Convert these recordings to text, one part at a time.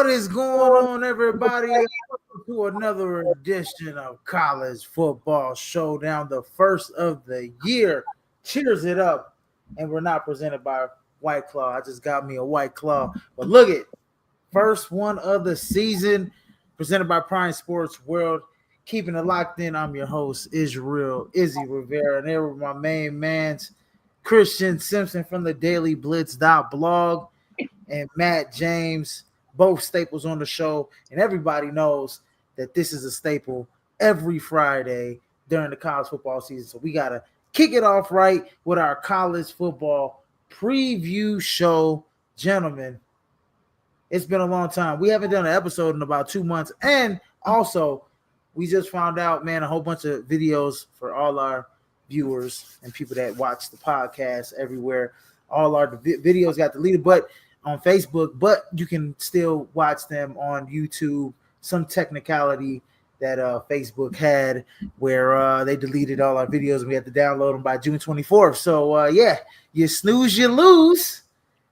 What is going on, everybody? Welcome to another edition of College Football Showdown, the first of the year. Cheers it up. And we're not presented by White Claw. I just got me a White Claw. But look at first one of the season, presented by Prime Sports World. Keeping it locked in, I'm your host, Israel Izzy Rivera. And there with my main man's Christian Simpson from the Daily Blitz.blog and Matt James, both staples on the show. And everybody knows that this is a staple every Friday during the college football season. So we got to kick it off right with our college football preview show. Gentlemen, it's been a long time. We haven't done an episode in about 2 months. And also, we just found out, man, a whole bunch of videos for all our viewers and people that watch the podcast everywhere. All our videos got deleted, but on Facebook, but you can still watch them on YouTube. Some technicality that Facebook had where they deleted all our videos and we had to download them by June 24th. So, yeah, you snooze, you lose.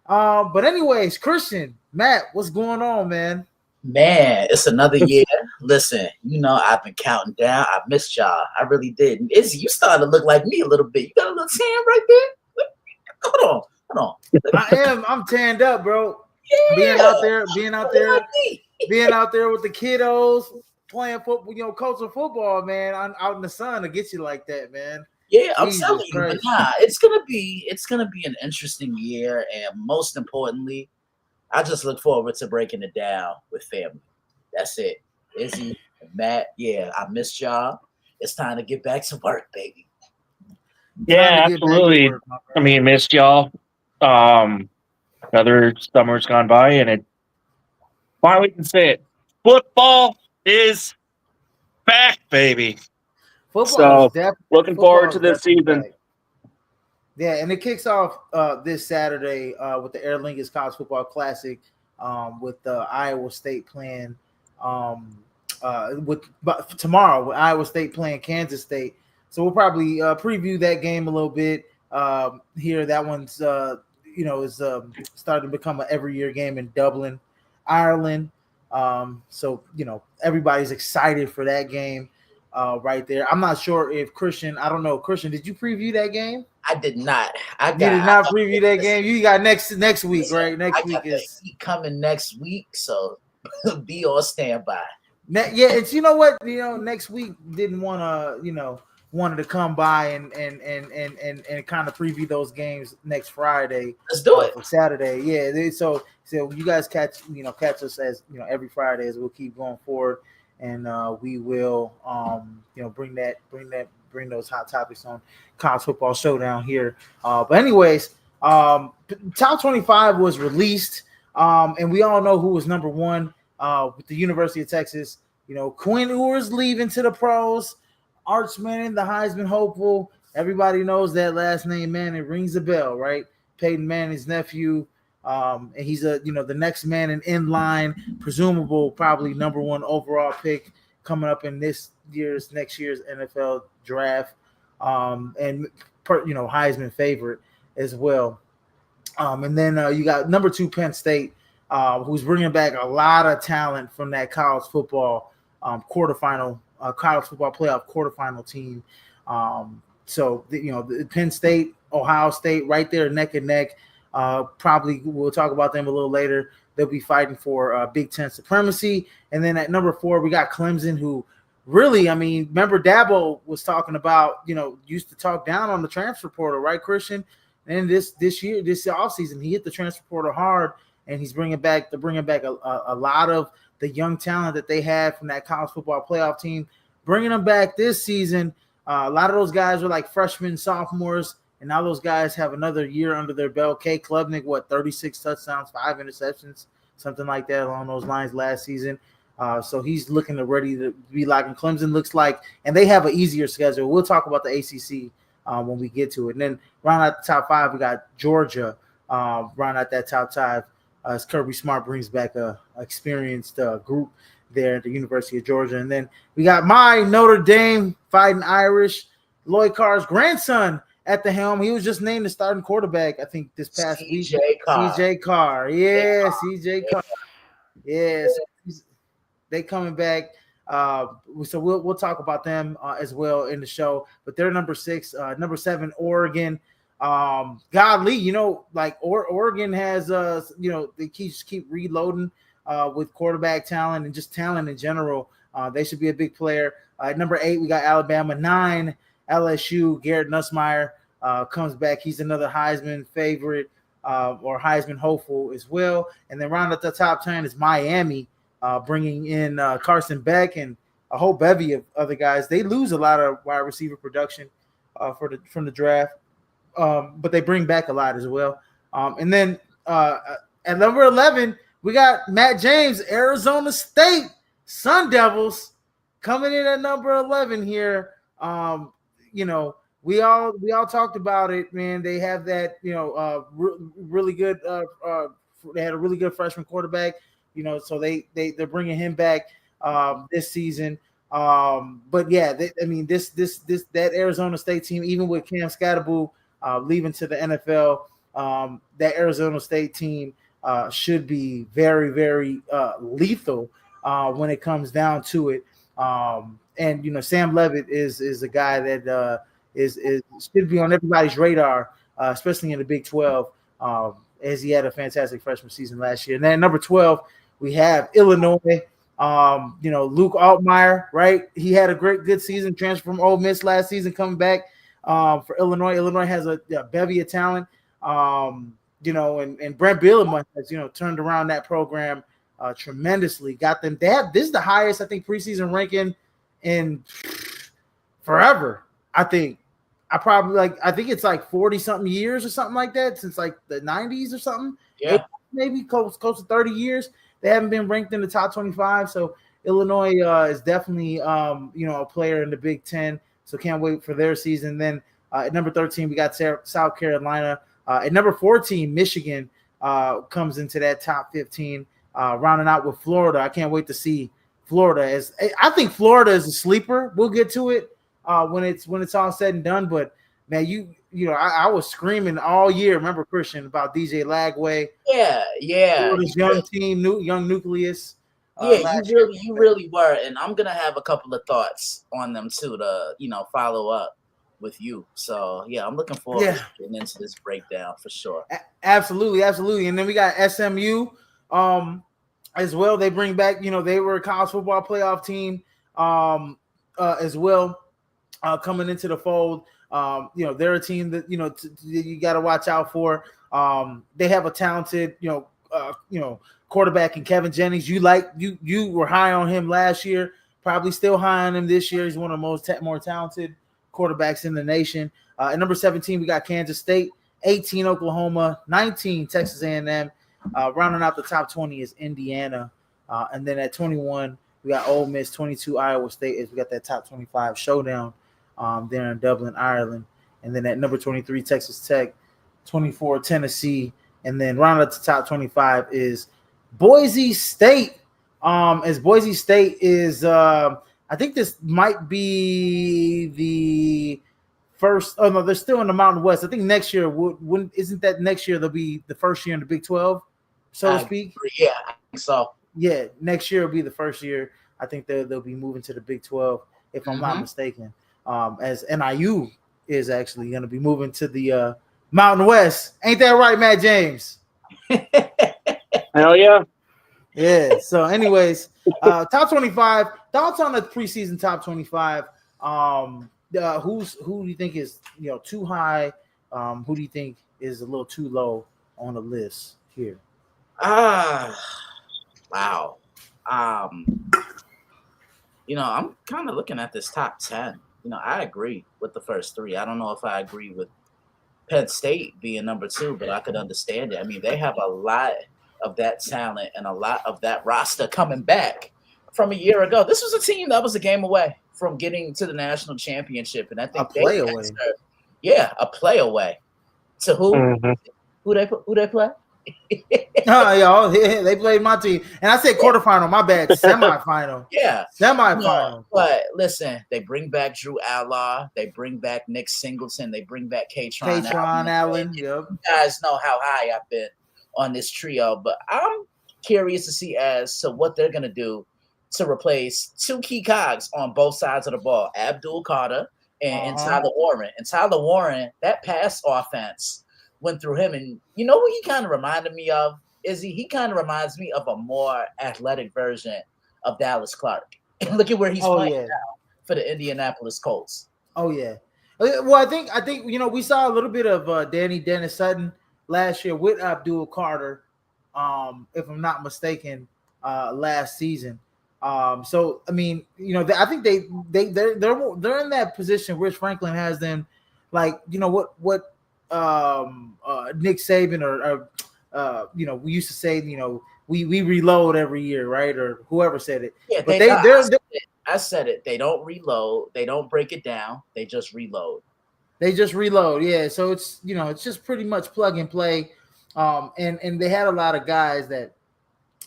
But anyways, Christian, Matt, what's going on, man? Man, it's another year. Listen, I've been counting down. I missed y'all. I really did. Izzy, you starting to look like me a little bit. You got a little tan right there. Hold on. I'm tanned up, bro. Yeah. Being out there with the kiddos, playing football, coaching football, man. I'm out in the sun to get you like that, man. Yeah, I'm telling you, but it's gonna be an interesting year, and most importantly, I just look forward to breaking it down with family. That's it. Izzy, Matt, yeah, I missed y'all. It's time to get back to work, baby. Yeah, absolutely. Missed y'all. Another summer's gone by, and it finally can say it. Football is back, baby. Looking forward to this season. Back. Yeah, and it kicks off this Saturday with the Air Lingus College Football Classic with Iowa State playing tomorrow with Iowa State playing Kansas State. So we'll probably preview that game a little bit here. That one's is starting to become an every year game in Dublin, Ireland. So everybody's excited for that game right there. I'm not sure if Christian. I don't know, Christian. Did you preview that game? I did not. You did not preview that game. You got next week, right? Next week is coming next week, so be on standby. Yeah, it's next week didn't wanted to come by and kind of preview those games next Friday. Let's do it for Saturday. Yeah, so you guys catch us as every Friday as we'll keep going forward, and we will bring those hot topics on College Football Showdown here. But anyways, top 25 was released, and we all know who was number one with the University of Texas. Quinn Ewers leaving to the pros. Arch Manning, the Heisman hopeful. Everybody knows that last name, man. It rings a bell, right? Peyton Manning's nephew. And he's the next man in line, presumable, probably number one overall pick coming up in next year's NFL draft. And Heisman favorite as well. And then you got number 2 Penn State, who's bringing back a lot of talent from that college football quarterfinal. College football playoff quarterfinal team. So the Penn State, Ohio State, right there neck and neck. Probably we'll talk about them a little later. They'll be fighting for Big Ten supremacy. And then at number 4, we got Clemson, who really, remember Dabo was talking about, used to talk down on the transfer portal, right, Christian? And this offseason, he hit the transfer portal hard, and he's bringing back a lot of the young talent that they had from that college football playoff team, bringing them back this season. A lot of those guys were like freshmen, sophomores, and now those guys have another year under their belt. Kay Klubnik, 36 touchdowns, 5 interceptions, something like that along those lines last season. So he's looking ready to be like, and Clemson looks like, and they have an easier schedule. We'll talk about the ACC when we get to it. And then round out the top 5, we got Georgia round out that top 5. As Kirby Smart brings back a experienced group there at the University of Georgia. And then we got my Notre Dame Fighting Irish, Lloyd Carr's grandson at the helm. He was just named the starting quarterback, I think, this past week. CJ Carr. Yeah, CJ Carr. Yes, they coming back. So we'll talk about them as well in the show. But they're number 6, number 7, Oregon. Godly, like Oregon has they keep reloading with quarterback talent and just talent in general. They should be a big player. Number 8, we got Alabama. 9, LSU. Garrett Nussmeier comes back. He's another Heisman favorite or Heisman hopeful as well. And then round at the top 10 is Miami, bringing in Carson Beck and a whole bevy of other guys. They lose a lot of wide receiver production from the draft, but they bring back a lot as well. And then at number 11, we got Matt James, Arizona State Sun Devils, coming in at number 11 here. We all talked about it, man. They have that, really good. They had a really good freshman quarterback, so they're bringing him back this season. But yeah, that Arizona State team, even with Cam Scatterbull leaving to the NFL, that Arizona State team should be very, very lethal when it comes down to it. And Sam Leavitt is a guy that is should be on everybody's radar, especially in the Big 12, as he had a fantastic freshman season last year. And then number 12, we have Illinois. Luke Altmaier, right? He had a good season, transfer from Ole Miss last season, coming back for Illinois. Illinois has a bevy of talent, and Brent Bielema has turned around that program tremendously. Got them. This is the highest, I think, preseason ranking in forever. I think it's like 40 something years or something like that, since like the 90s or something. Yeah, maybe close to 30 years. They haven't been ranked in the top 25. So Illinois is definitely a player in the Big 10. So can't wait for their season. Then at number 13, we got South Carolina. At number 14, Michigan comes into that top 15, rounding out with Florida. I can't wait to see Florida. I think Florida is a sleeper. We'll get to it when it's all said and done. But man, I was screaming all year. Remember, Christian, about DJ Lagway? Yeah. Florida's young team, young nucleus. You really were, and I'm gonna have a couple of thoughts on them too to follow up with you. So yeah, I'm looking forward to getting into this breakdown for sure. Absolutely. And then we got SMU as well. They bring back, they were a college football playoff team as well, coming into the fold. They're a team that you got to watch out for. They have a talented quarterback in Kevin Jennings. You were high on him last year, probably still high on him this year. He's one of the most more talented quarterbacks in the nation. At number 17, we got Kansas State. 18, Oklahoma. 19, Texas A&M. Rounding out the top 20 is Indiana. And then at 21, we got Ole Miss. 22, Iowa State. As we got that top 25 showdown there in Dublin, Ireland. And then at number 23, Texas Tech. 24, Tennessee. And then rounding out the top 25 is Boise State. As Boise State is, I think this might be the first. Oh no, they're still in the Mountain West. I think next year isn't that next year they'll be the first year in the Big 12, so to speak. Yeah, I think so. Yeah, next year will be the first year. I think they'll be moving to the Big 12, if I'm not mistaken. As NIU is actually going to be moving to the Mountain West. Ain't that right, Matt James? Hell yeah. Yeah. So, anyways, top 25 thoughts on the preseason top 25. Who do you think is too high? Who do you think is a little too low on the list here? Wow. I'm kind of looking at this top 10. I agree with the first three. I don't know if I agree with Penn State being number 2, but I could understand it. I mean, they have a lot of that talent and a lot of that roster coming back from a year ago. This was a team that was a game away from getting to the national championship, and I think a play away. A play away. To who? Mm-hmm. Who they play? They played my team, and I said quarterfinal. My bad, semifinal. Yeah, semifinal. No, but listen, they bring back Drew Outlaw. They bring back Nick Singleton. They bring back Kaytron Allen. Yep. You guys know how high I've been on this trio, but I'm curious to see as to what they're going to do to replace two key cogs on both sides of the ball, Abdul Carter and Tyler Warren. And Tyler Warren, that pass offense went through him. And you know what he kind of reminded me of? He kind of reminds me of a more athletic version of Dallas Clark. Look at where he's playing now for the Indianapolis Colts. Oh, yeah. Well, I think we saw a little bit of Danny Dennis Sutton last year with Abdul Carter, if I'm not mistaken, last season. So I mean, I think they're in that position. Rich Franklin has them, like, what Nick Saban or we used to say, we reload every year, right? Or whoever said it. Yeah, but I said it. They don't reload. They don't break it down. They just reload. Yeah. So it's it's just pretty much plug and play. And they had a lot of guys that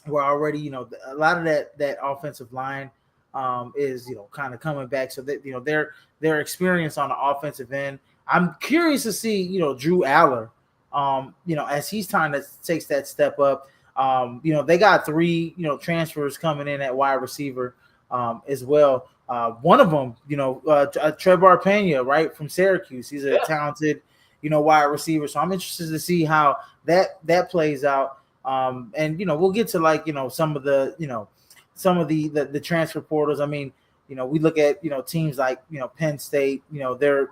were already, a lot of that offensive line is, kind of coming back. So that, their experience on the offensive end. I'm curious to see, Drew Aller, as he's trying to take that step up. They got 3, transfers coming in at wide receiver as well. One of them, Trevor Pena, right, from Syracuse. He's a talented, wide receiver. So I'm interested to see how that plays out. And we'll get to, like, some of the transfer portals. I mean, we look at teams like Penn State. They're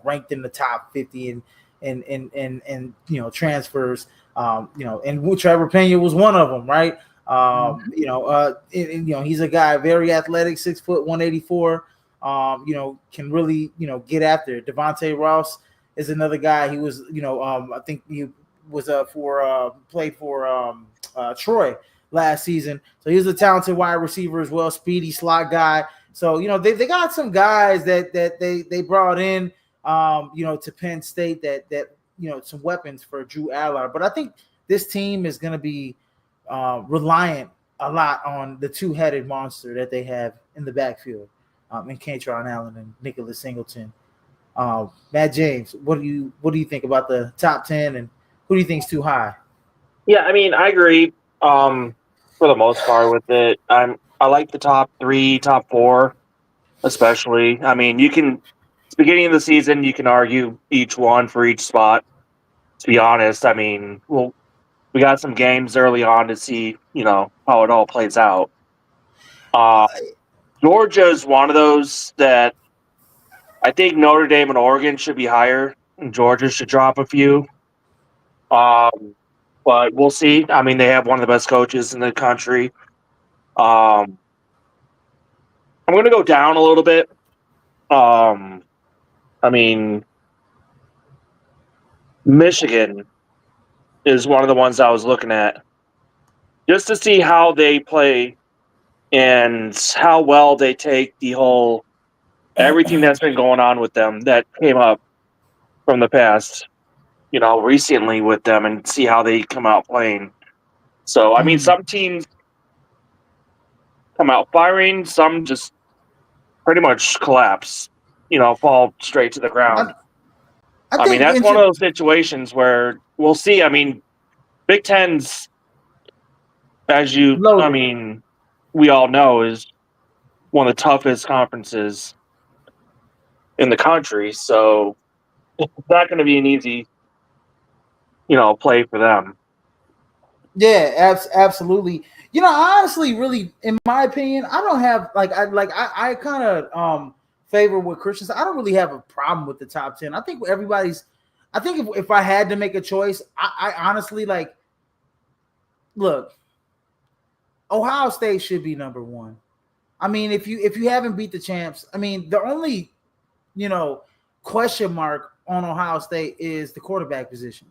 ranked in the top 50 and transfers. And Trevor Pena was one of them, right? He's a guy very athletic, 6 foot, 184. Can really get after it. Devontae Ross is another guy. He was I think he was played for Troy last season. So he's a talented wide receiver as well, speedy slot guy. So they got some guys that they brought in to Penn State that some weapons for Drew Aller. But I think this team is going to be reliant a lot on the two-headed monster that they have in the backfield, in Kaytron Allen and Nicholas Singleton. Matt James, what do you think about the top 10, and who do you think is too high? Yeah, I mean, I agree for the most part with it. I like the top 3, top 4, especially. I mean, it's the beginning of the season. You can argue each one for each spot. To be honest, I mean, we got some games early on to see, how it all plays out. Georgia is one of those that I think Notre Dame and Oregon should be higher, and Georgia should drop a few. But we'll see. I mean, they have one of the best coaches in the country. I'm going to go down a little bit. I mean, Michigan is one of the ones I was looking at just to see how they play and how well they take the whole everything that's been going on with them that came up from the past, recently with them, and see how they come out playing. So, I mean, some teams come out firing, some just pretty much collapse, fall straight to the ground. I mean, that's one of those situations where we'll see. I mean, Big Ten's, we all know, is one of the toughest conferences in the country. So it's not going to be an easy, play for them. Yeah, absolutely. I honestly, really, in my opinion, I don't have I kind of favor what Christian said. I don't really have a problem with the top 10. I think if I had to make a choice, I honestly look, Ohio State should be number 1. I mean, if you haven't beat the champs, I mean, the only question mark on Ohio State is the quarterback position.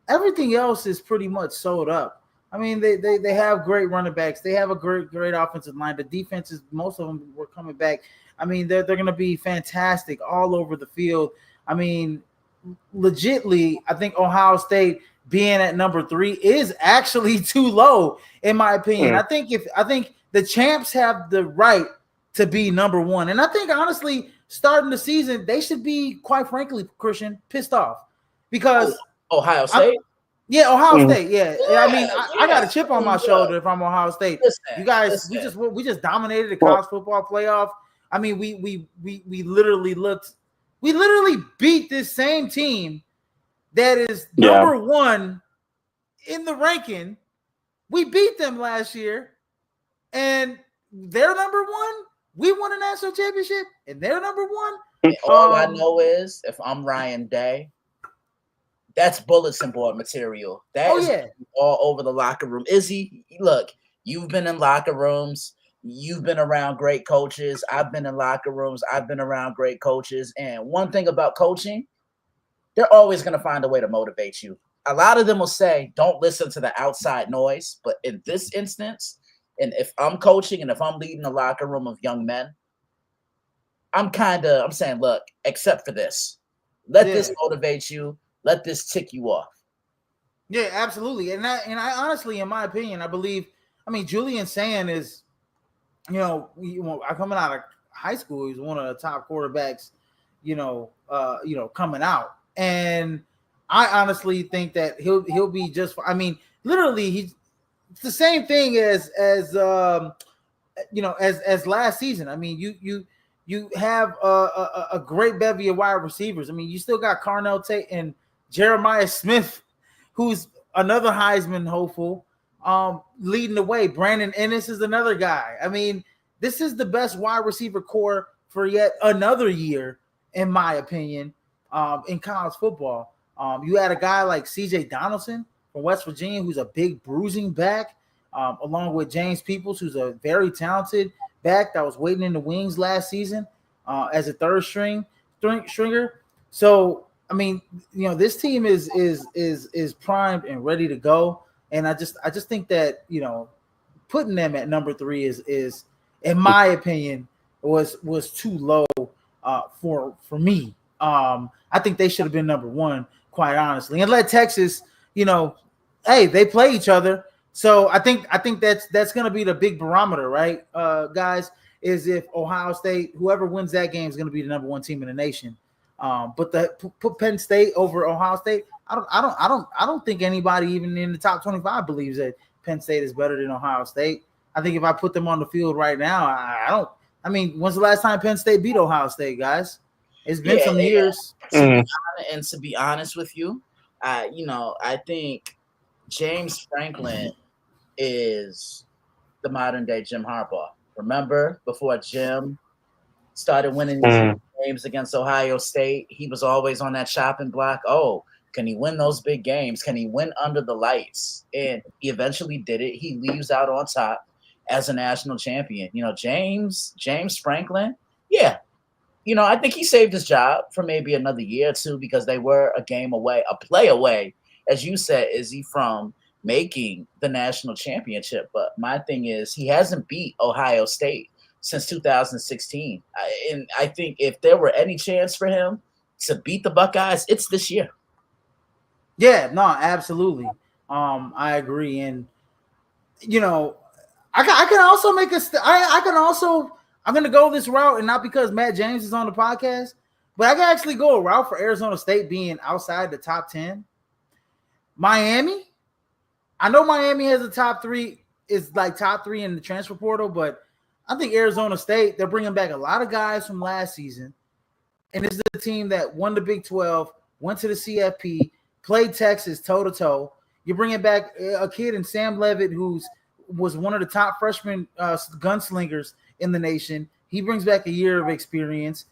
Everything else is pretty much sold up. I mean, they have great running backs. They have a great offensive line. The defenses, most of them were coming back. I mean, they're going to be fantastic all over the field. I mean, legitly, I think Ohio State being at number 3 is actually too low, in my opinion. I think the champs have the right to be number 1, and I think honestly, starting the season, they should be, quite frankly, Christian, pissed off because Ohio State. Yeah, Ohio State. Yeah, I mean, I got a chip on my shoulder if I'm Ohio State. You guys, we just dominated the college football playoff. I mean, we literally beat this same team that is number one in the ranking. We beat them last year, and they're number one. We won a national championship, and they're number one. And all I know is, if I'm Ryan Day, that's bulletin board material. That is all over the locker room. Izzy, look, you've been in locker rooms. You've been around great coaches. I've been in locker rooms. I've been around great coaches. And one thing about coaching, they're always going to find a way to motivate you. A lot of them will say, don't listen to the outside noise. But in this instance, and if I'm coaching and if I'm leading a locker room of young men, I'm saying, look, except for this. Let this motivate you. Let this tick you off. Yeah, absolutely. And I honestly, in my opinion, I believe, Julian Sand is, coming out of high school, he's one of the top quarterbacks, coming out. And I honestly think that he'll be just, literally it's the same thing as last season. You have a great bevy of wide receivers. You still got Carnell Tate and Jeremiah Smith, who's another Heisman hopeful, leading the way. Brandon Ennis is another guy. This is the best wide receiver core for yet another year, in my opinion, in college football. You had a guy like C.J. Donaldson from West Virginia, who's a big bruising back, along with James Peoples, who's a very talented back that was waiting in the wings last season as a third stringer. So, this team is primed and ready to go. And I just think that, putting them at number 3 is in my opinion, was too low for me. I think they should have been number 1, quite honestly, and let Texas, hey, they play each other. So I think that's going to be the big barometer, right, guys? Is if Ohio State, whoever wins that game, is going to be the number 1 team in the nation. But put Penn State over Ohio State, I don't think anybody even in the top 25 believes that Penn State is better than Ohio State. I think if I put them on the field right now, when's the last time Penn State beat Ohio State, guys? It's been some years. To be honest with you, I think James Franklin is the modern day Jim Harbaugh. Remember, before Jim started winning these games against Ohio State, he was always on that chopping block. Oh, can he win those big games? Can he win under the lights? And he eventually did it. He leaves out on top as a national champion. James Franklin, I think he saved his job for maybe another year or two because they were a play away, as you said, Izzy, from making the national championship. But my thing is, he hasn't beat Ohio State since 2016. And I think if there were any chance for him to beat the Buckeyes, it's this year. Yeah, no, absolutely. I agree. And, I can also make I'm going to go this route, and not because Matt James is on the podcast, but I can actually go a route for Arizona State being outside the top 10. Miami, I know Miami has a top 3, is like top 3 in the transfer portal, but I think Arizona State, they're bringing back a lot of guys from last season. And this is a team that won the Big 12, went to the CFP, played Texas toe-to-toe. You're bringing back a kid in Sam Levitt who was one of the top freshman gunslingers in the nation. He brings back a year of experience.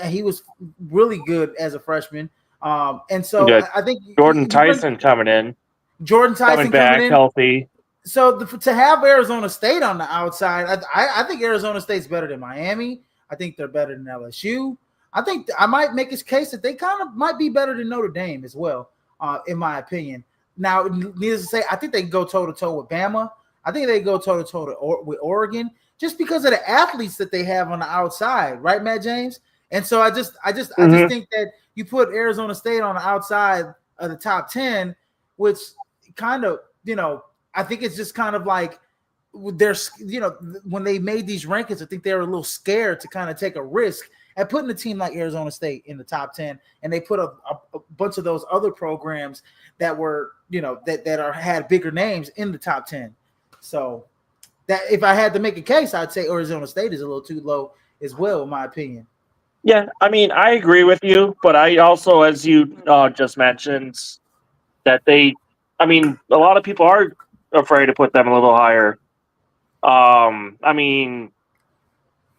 He was really good as a freshman. And so I think Jordan Tyson coming in. Jordan Tyson coming in healthy. So to have Arizona State on the outside, I think Arizona State's better than Miami. I think they're better than LSU. I think I might make a case that they kind of might be better than Notre Dame as well, in my opinion. Now, needless to say, I think they can go toe-to-toe with Bama. I think they go toe-to-toe with Oregon just because of the athletes that they have on the outside, right, Matt James? And so I just think that you put Arizona State on the outside of the top 10, which kind of, I think it's just kind of like when they made these rankings, I think they were a little scared to kind of take a risk at putting a team like Arizona State in the top 10, and they put a bunch of those other programs that were, had bigger names in the top 10. So that if I had to make a case, I'd say Arizona State is a little too low as well, in my opinion. Yeah, I mean, I agree with you, but I also, as you just mentioned, that a lot of people are afraid to put them a little higher. I mean,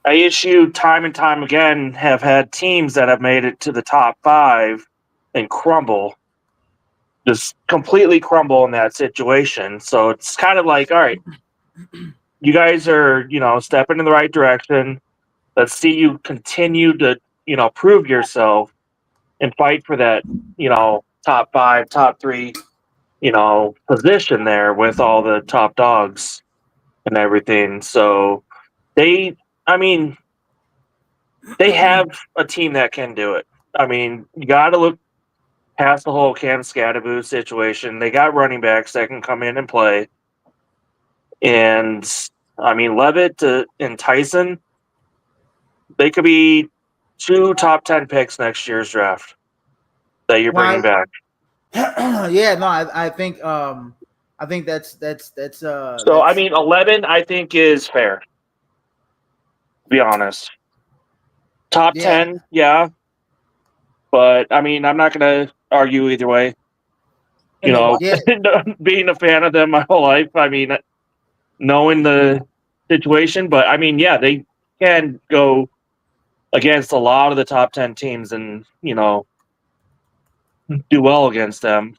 ASU time and time again have had teams that have made it to the top 5 and crumble, just completely crumble in that situation. So it's kind of like, all right, you guys are, stepping in the right direction. Let's see you continue to, prove yourself and fight for that, top 5, top 3, position there with all the top dogs and everything. So they have a team that can do it. I mean, you got to look past the whole Cam Scadaboo situation. They got running backs that can come in and play. And, Levitt and Tyson, they could be 2 top 10 picks next year's draft that you're bringing back. Yeah, no, I think that's so. 11, I think, is fair. To be honest, top 10, yeah. But I'm not going to argue either way. Being a fan of them my whole life, knowing the situation, but they can go against a lot of the top 10 teams and do well against them.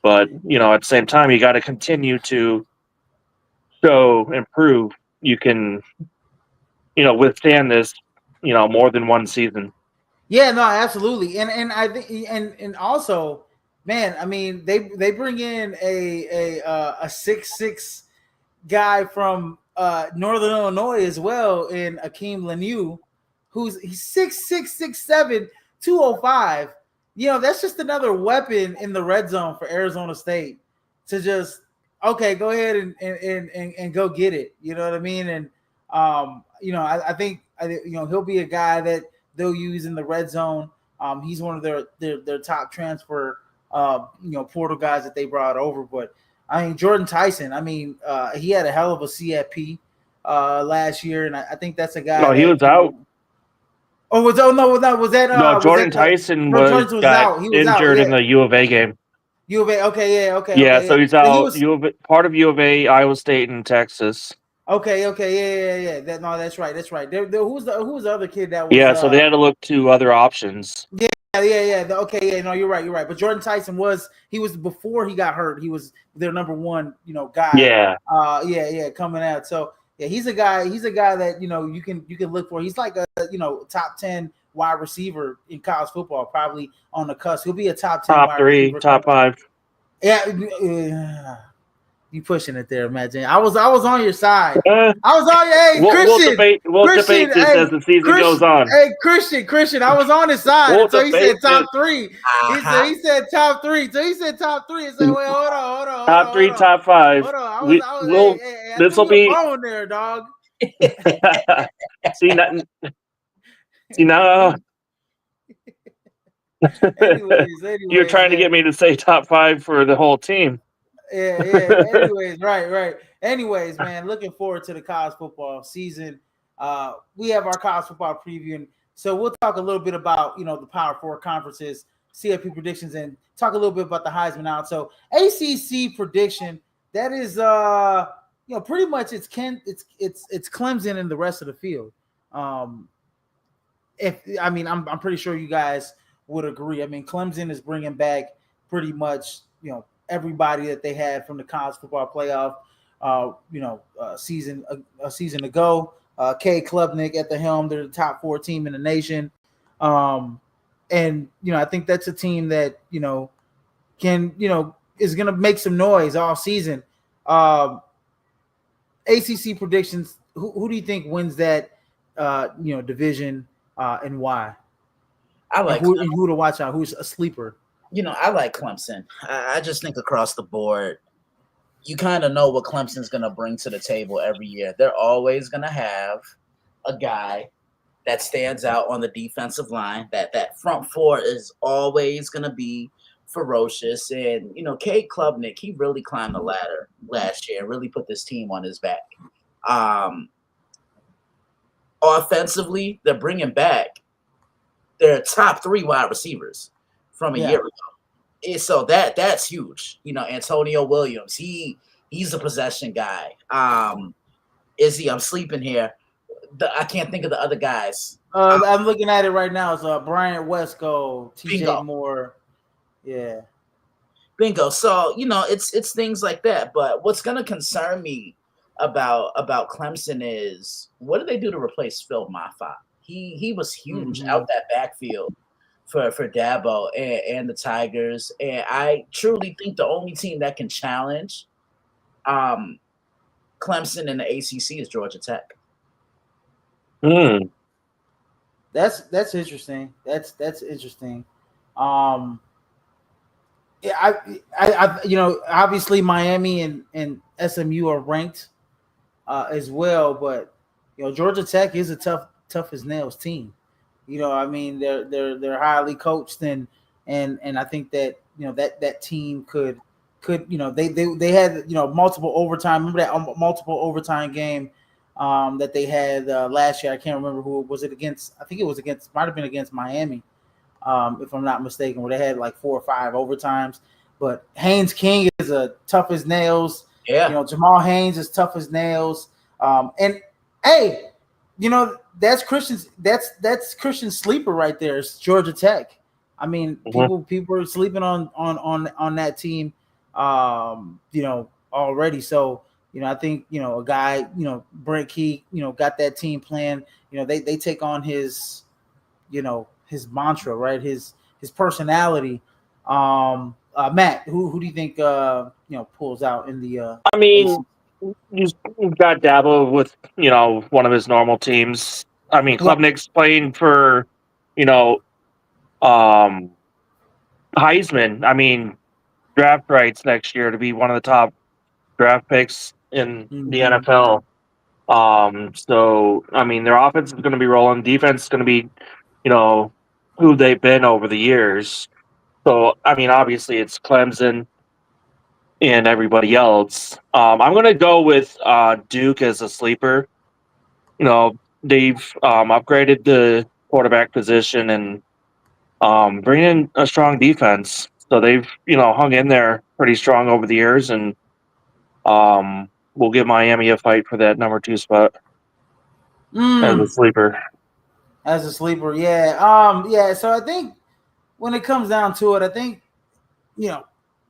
But at the same time, you got to continue to show and prove you can withstand this more than one season. Yeah, no, absolutely, and I think and also, man, they bring in a 6'6" guy from Northern Illinois as well in Akeem Lemieux, he's 6'6", 6'7", 205. That's just another weapon in the red zone for Arizona State to just go ahead and go get it. You know what I mean? And I think he'll be a guy that they'll use in the red zone. He's one of their top transfer portal guys that they brought over. But Jordan Tyson, he had a hell of a CFP last year, and I think that's a guy. No, he was out. Was that Jordan Tyson was out. He was injured in the U of A game. U of A, okay. So he's out. Part of U of A, Iowa State, and Texas. Okay, yeah. That's right. Who's the other kid that was? Yeah, so they had to look to other options. Yeah. Okay, yeah, no, you're right. But Jordan Tyson was before he got hurt. He was their number one, guy. Yeah. Coming out. So yeah, he's a guy that you can look for. He's like a top 10 wide receiver in college football, probably on the cusp. He'll be a top 10, top 3, top 5. Yeah. You pushing it there, Matt. I was on your side. I was on your. Hey, Christian. We'll debate this as the season goes on. Hey, Christian. I was on his side. So he said top 3. Uh-huh. He said top 3. So he said top 3. And said, wait, hold on. Top 3, top 5. Hold on. This will be on there, dog. See nothing. See now. Anyways, you're trying to get me to say top 5 for the whole team. Yeah. Anyways, right. Anyways, man, looking forward to the college football season. We have our college football preview, and so we'll talk a little bit about the Power 4 conferences, CFP predictions, and talk a little bit about the Heisman out. So ACC prediction, that is pretty much it's Clemson and the rest of the field. I'm pretty sure you guys would agree. Clemson is bringing back pretty much everybody that they had from the college football playoff, a season ago. Kay Klubnik at the helm. They're the top 4 team in the nation. And I think that's a team that, can, is going to make some noise all season. ACC predictions. Who do you think wins that, division, and why? I like who to watch out. Who's a sleeper? I like Clemson. I just think across the board, you kind of know what Clemson's going to bring to the table every year. They're always going to have a guy that stands out on the defensive line. That front four is always going to be ferocious. And, Cade Klubnik, he really climbed the ladder last year and really put this team on his back. Offensively, they're bringing back their top 3 wide receivers from a year ago. And so that's huge. Antonio Williams, he's a possession guy. I'm sleeping here. I can't think of the other guys. I'm looking at it right now. It's Bryant Wesco, TJ Moore. Yeah. Bingo. So, it's things like that. But what's going to concern me about Clemson is, what did they do to replace Phil Maffa? He was huge out that backfield for Dabo and the Tigers. And I truly think the only team that can challenge Clemson in the ACC is Georgia Tech. That's interesting. That's interesting. Obviously Miami and SMU are ranked as well, but Georgia Tech is a tough as nails team. They're highly coached and I think that that team could they had multiple overtime. Remember that multiple overtime game that they had last year. I can't remember who was it against. I think it was might have been against Miami, if I'm not mistaken, where they had like 4 or 5 overtimes. But Haynes King is a tough as nails. Yeah. Jamal Haynes is tough as nails. And hey, that's Christian's Christian's sleeper right there. It's Georgia Tech. I mean, people are sleeping on that team, already. So, I think, a guy, Brent Key, got that team playing. They take on his, his mantra, right? His personality. Matt, who do you think pulls out in the? I mean, you've got Dabo with one of his normal teams. I mean, Klubnik's playing for Heisman. I mean, draft rights next year to be one of the top draft picks in the NFL. So I mean, their offense is going to be rolling. Defense is going to be, who they've been over the years. So I mean, obviously it's Clemson and everybody else. I'm going to go with Duke as a sleeper. They've upgraded the quarterback position and bring in a strong defense. So they've, hung in there pretty strong over the years, and we'll give Miami a fight for that number 2 spot as a sleeper. Yeah. So I think when it comes down to it, I think,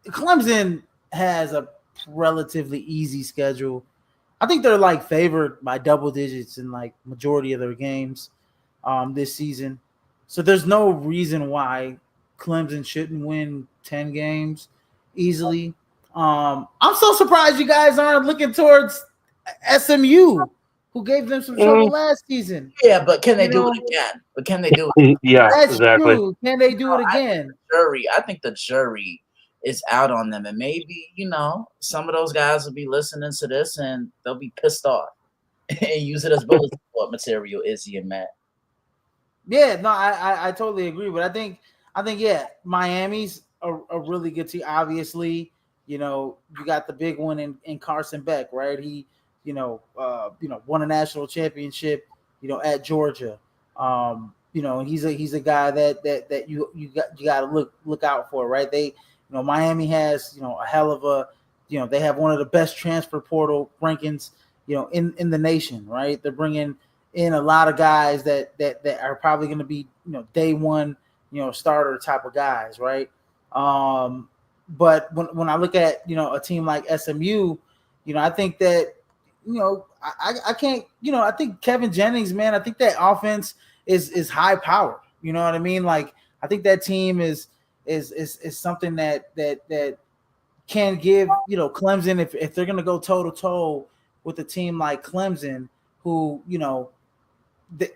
Clemson has a relatively easy schedule. I think they're like favored by double digits in like majority of their games this season. So there's no reason why Clemson shouldn't win 10 games easily. I'm so surprised you guys aren't looking towards SMU, who gave them some trouble last season. Yeah, but can they do it again? Yeah, that's exactly. True. Can they do it again? I think the jury is out on them, and maybe some of those guys will be listening to this and they'll be pissed off and use it as bulletin board material. Izzy and Matt. Yeah, no, I totally agree, but I think yeah, Miami's a really good team. Obviously, you got the big one in Carson Beck, right? He, won a national championship, at Georgia. He's a guy that you got to look out for, right? They, Miami has, a hell of a, they have one of the best transfer portal rankings, in the nation, right? They're bringing in a lot of guys that are probably going to be, day one, starter type of guys, right? But when I look at, a team like SMU, I think that, I can't, I think Kevin Jennings, man, I think that offense is high powered. You know what I mean? Like, I think that team is something that can give, Clemson, if they're going to go toe to toe with a team like Clemson, who,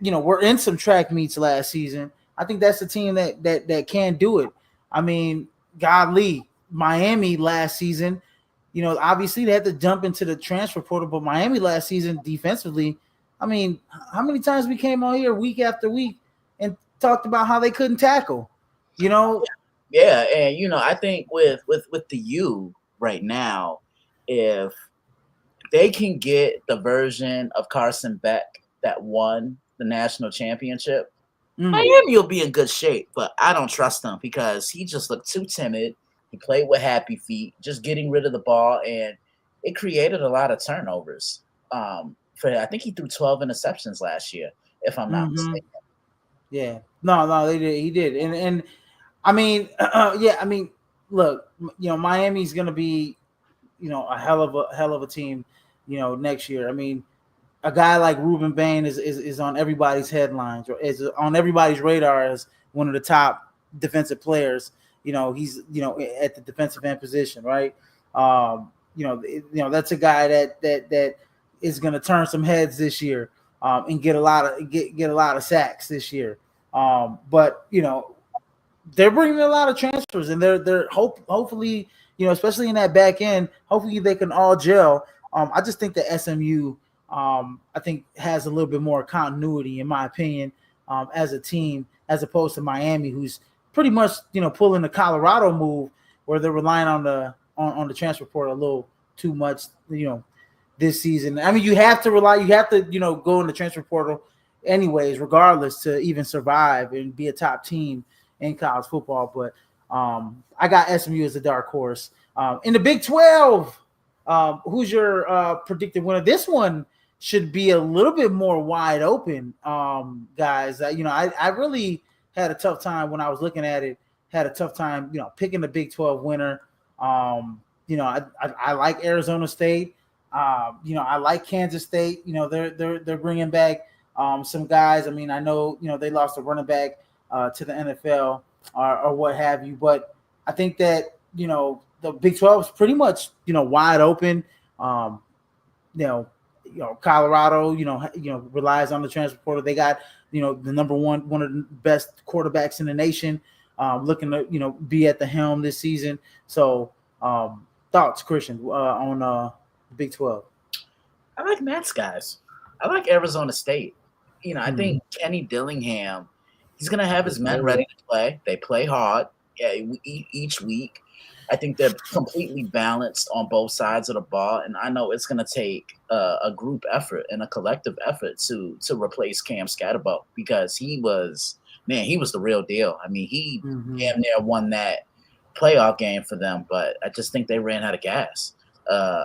we're in some track meets last season. I think that's the team that can do it. I mean, godly, Miami last season, obviously they had to jump into the transfer portal, but Miami last season defensively, I mean, how many times we came on here week after week and talked about how they couldn't tackle, Yeah, and I think with the U right now, if they can get the version of Carson Beck that won the national championship, Miami will be in good shape. But I don't trust him because he just looked too timid. He played with happy feet, just getting rid of the ball, and it created a lot of turnovers. I think he threw 12 interceptions last year, if I'm not mistaken. Yeah, no, they did. He did, and I mean, yeah, I mean, look, Miami's gonna be, a hell of a team, next year. I mean, a guy like Ruben Bain is on everybody's headlines or is on everybody's radar as one of the top defensive players. He's at the defensive end position, right? That's a guy that is going to turn some heads this year and get a lot of sacks this year. But they're bringing a lot of transfers, and they're hopefully, especially in that back end, hopefully they can all gel. I just think that SMU, I think, has a little bit more continuity, in my opinion, as a team, as opposed to Miami, who's pretty much pulling the Colorado move, where they're relying on the transfer portal a little too much, this season. I mean, you have to go in the transfer portal anyways, regardless, to even survive and be a top team in college football. But I got SMU as a dark horse. In the Big 12, who's your predicted winner? This one should be a little bit more wide open, guys. I really had a tough time when I was looking at it. Had a tough time, picking the Big 12 winner. I like Arizona State. I like Kansas State. They're bringing back some guys. I mean, I know they lost a running back to the NFL or what have you, but I think that the Big 12 is pretty much wide open. Colorado relies on the transfer portal. They got the number one of the best quarterbacks in the nation, looking to be at the helm this season. So thoughts, Christian, on the Big 12? I like Matt's guys. I like Arizona State. I think Kenny Dillingham, he's going to have his men ready to play. They play hard each week. I think they're completely balanced on both sides of the ball, and I know it's going to take a group effort and a collective effort to replace Cam Scatterbo, because he was the real deal. I mean, he damn near won that playoff game for them, but I just think they ran out of gas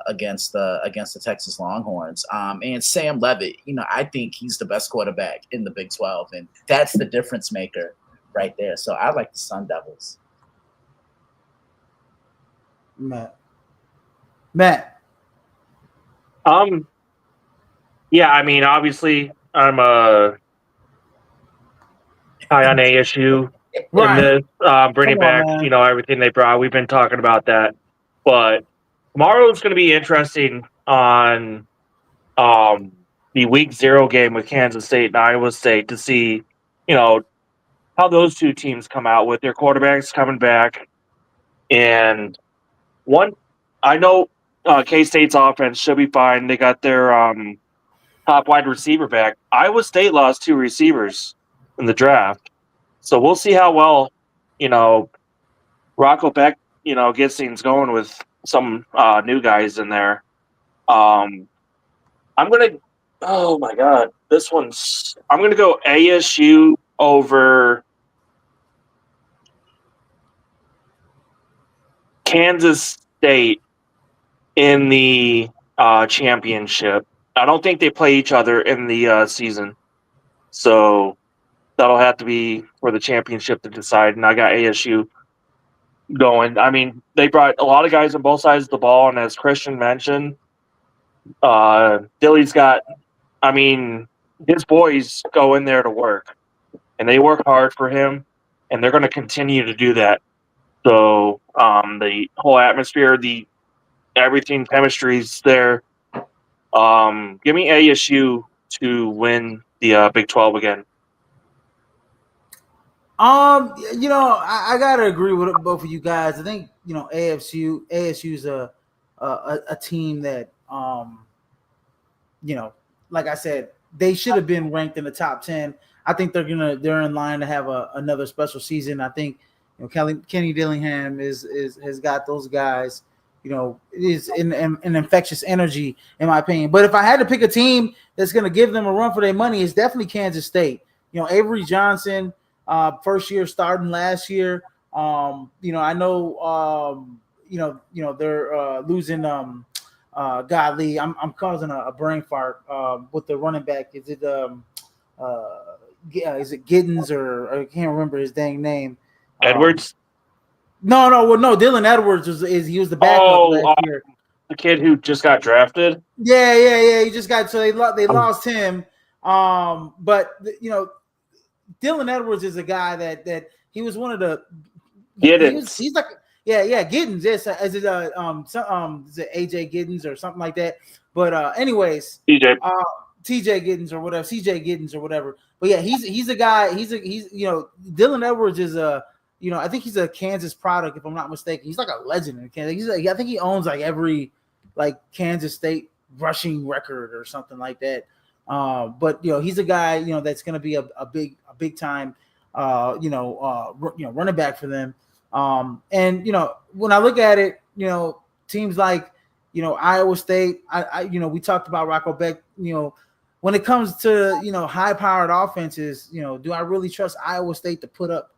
against the Texas Longhorns. And Sam Levitt, I think he's the best quarterback in the Big 12, and that's the difference maker right there. So I like the Sun Devils. Matt. Yeah, I mean, obviously, I'm high on ASU in this, bringing back, everything they brought. We've been talking about that, but tomorrow is going to be interesting on the Week 0 game with Kansas State and Iowa State to see, how those two teams come out with their quarterbacks coming back. And I know K-State's offense should be fine. They got their top wide receiver back. Iowa State lost 2 receivers in the draft. So we'll see how well, Rocco Beck, gets things going with some new guys in there. I'm going to – oh, my God. I'm going to go ASU over Kansas State in the championship. I don't think they play each other in the season. So that'll have to be for the championship to decide. And I got ASU going. I mean, they brought a lot of guys on both sides of the ball. And as Christian mentioned, Dilly's got, his boys go in there to work. And they work hard for him. And they're going to continue to do that. So the whole atmosphere, everything, chemistry's there. Give me ASU to win the Big 12 again. I gotta agree with both of you guys. I think ASU's a a team that like I said, they should have been ranked in the top 10. I think they're in line to have another special season. I think Kenny Dillingham has got those guys. Is an infectious energy in my opinion. But if I had to pick a team that's going to give them a run for their money, it's definitely Kansas State. Avery Johnson, first year starting last year. I know they're losing godly. I'm causing a brain fart with the running back. Is it Giddens or I can't remember his dang name. Edwards? No. Dylan Edwards he was the backup last year. The kid who just got drafted. Yeah. He just got they lost him. But Dylan Edwards is a guy that he was one of the. He's like Giddens. Yes, is it AJ Giddens or something like that? But anyways, TJ Giddens or whatever, CJ Giddens or whatever. But yeah, he's a guy. He's Dylan Edwards is I think he's a Kansas product if I'm not mistaken. He's like a legend in Kansas. I think he owns like every Kansas State rushing record or something like that. But he's a guy that's going to be a big time running back for them. And when I look at it, teams like Iowa State, we talked about Rocco Beck. When it comes to high-powered offenses, do I really trust Iowa State to put up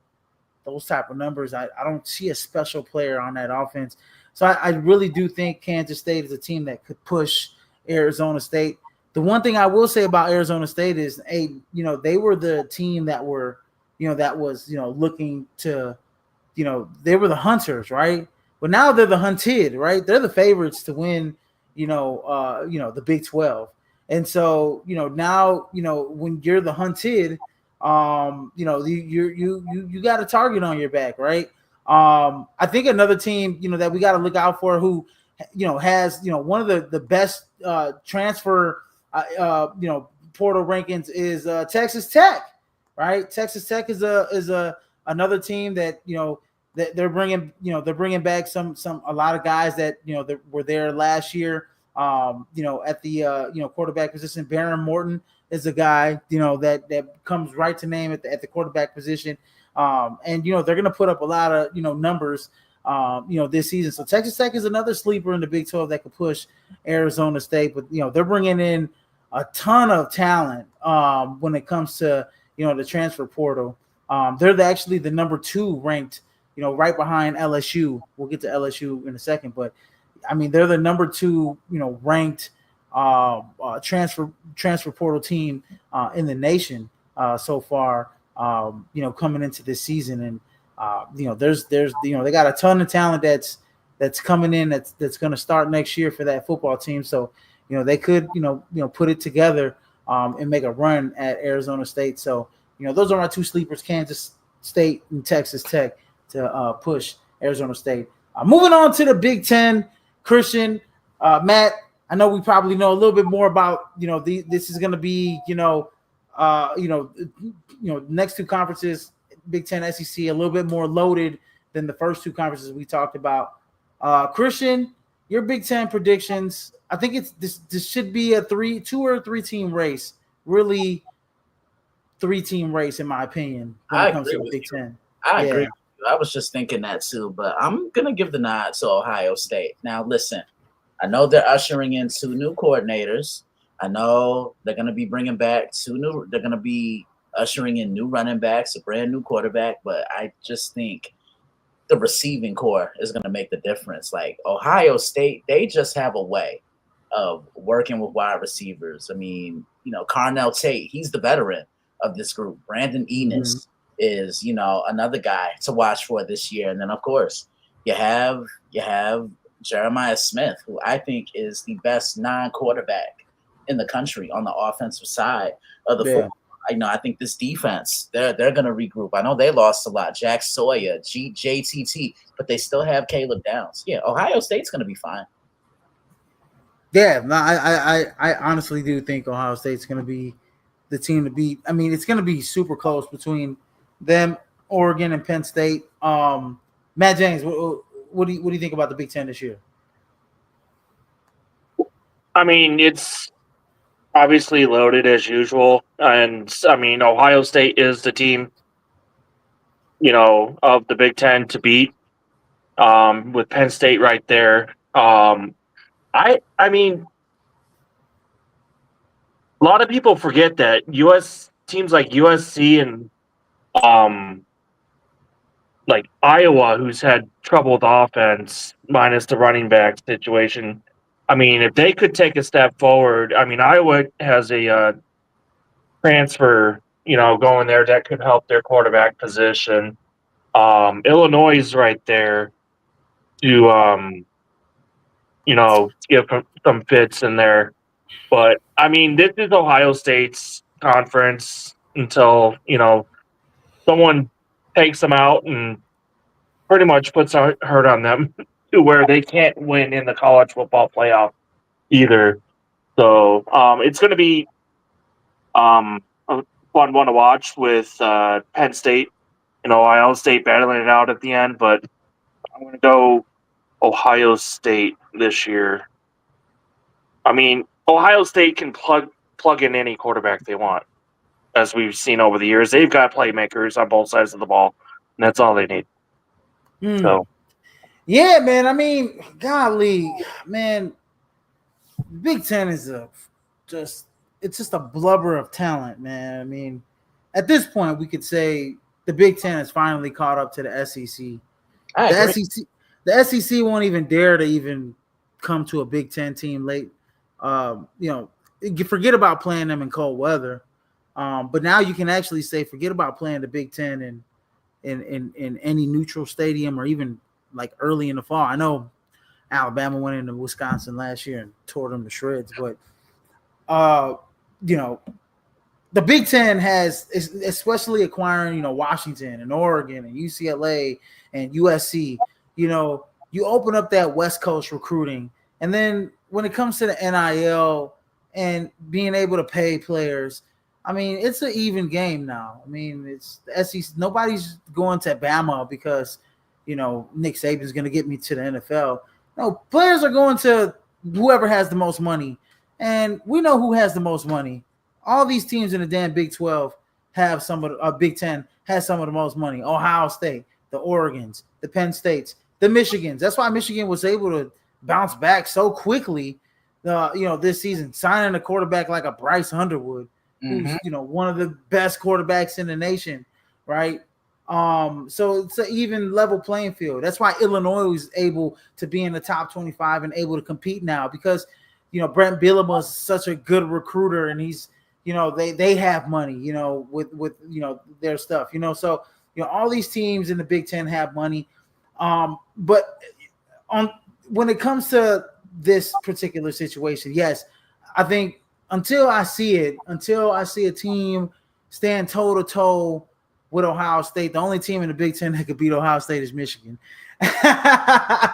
those type of numbers? I don't see a special player on that offense. So I really do think Kansas State is a team that could push Arizona State. The one thing I will say about Arizona State is, they were the team that were, that was, looking to, they were the hunters, right? But now they're the hunted, right? They're the favorites to win, the Big 12. And so, now, when you're the hunted, you got a target on your back, right? I think another team, that we got to look out for who, has, one of the best transfer, portal rankings is Texas Tech, right? Texas Tech is another team that, that they're bringing back a lot of guys that, that were there last year. At the quarterback position. Baron Morton is a guy that comes right to name at the quarterback position, and they're going to put up a lot of numbers this season. So Texas Tech is another sleeper in the Big 12 that could push Arizona State, but they're bringing in a ton of talent when it comes to the transfer portal. They're actually the number 2 ranked, right behind LSU. We'll get to LSU in a second, but I mean, they're the number 2, ranked transfer portal team in the nation so far. Coming into this season, and there's they got a ton of talent that's coming in that's going to start next year for that football team. So they could put it together and make a run at Arizona State. So those are my 2 sleepers: Kansas State and Texas Tech to push Arizona State. Moving on to the Big Ten. Christian, Matt, I know we probably know a little bit more about this is going to be next 2 conferences, Big Ten, SEC, a little bit more loaded than the first 2 conferences we talked about. Christian, your Big Ten predictions. I think this should be a 2 or 3 team race. Really, 3 team race in my opinion when it comes to the Big Ten. I agree. I was just thinking that too, but I'm going to give the nod to Ohio State. Now, listen, I know they're ushering in 2 new coordinators. I know they're going to be bringing back they're going to be ushering in new running backs, a brand new quarterback, but I just think the receiving core is going to make the difference. Like Ohio State, they just have a way of working with wide receivers. I mean, Carnell Tate, he's the veteran of this group. Brandon Enos is another guy to watch for this year, and then of course you have Jeremiah Smith, who I think is the best non-quarterback in the country on the offensive side of the football. I think this defense they're going to regroup. I know they lost a lot, Jack Sawyer, JTT, but they still have Caleb Downs. Yeah, Ohio State's going to be fine. Yeah, no, I honestly do think Ohio State's going to be the team to beat. I mean, it's going to be super close between them, Oregon, and Penn State. Matt James, what do you think about the Big Ten this year? I mean, it's obviously loaded as usual, and I mean, Ohio State is the team, of the Big Ten to beat. With Penn State right there. I mean, a lot of people forget that U.S. teams like USC and like Iowa, who's had trouble with offense minus the running back situation. I mean, if they could take a step forward, I mean, Iowa has a transfer, going there that could help their quarterback position. Illinois is right there to, give some fits in there. But I mean, this is Ohio State's conference until someone takes them out and pretty much puts a hurt on them to where they can't win in the college football playoff either. So it's going to be a fun one to watch with Penn State and Ohio State battling it out at the end. But I'm going to go Ohio State this year. I mean, Ohio State can plug in any quarterback they want, as we've seen over the years. They've got playmakers on both sides of the ball, and that's all they need. So, yeah, man. I mean, golly, man, Big Ten is it's just a blubber of talent, man. I mean, at this point, we could say the Big Ten has finally caught up to the SEC. The SEC won't even dare to even come to a Big Ten team late. Forget about playing them in cold weather. But now you can actually say, forget about playing the Big Ten in any neutral stadium or even like early in the fall. I know Alabama went into Wisconsin last year and tore them to shreds, but the Big Ten has, especially acquiring, Washington and Oregon and UCLA and USC, you open up that West Coast recruiting. And then when it comes to the NIL and being able to pay players, I mean, it's an even game now. I mean, it's the SEC. Nobody's going to Bama because, Nick Saban's going to get me to the NFL. No, players are going to whoever has the most money. And we know who has the most money. All these teams in the damn Big 12 have some of the Big 10 has some of the most money. Ohio State, the Oregons, the Penn States, the Michigans. That's why Michigan was able to bounce back so quickly, this season, signing a quarterback like a Bryce Underwood, who's, one of the best quarterbacks in the nation, right? So it's an even level playing field. That's why Illinois was able to be in the top 25 and able to compete now because, Brent Bielema is such a good recruiter and he's, they have money, with their stuff, so, all these teams in the Big Ten have money. But when it comes to this particular situation, yes, I think until I see a team stand toe to toe with Ohio State, the only team in the Big Ten that could beat Ohio State is Michigan from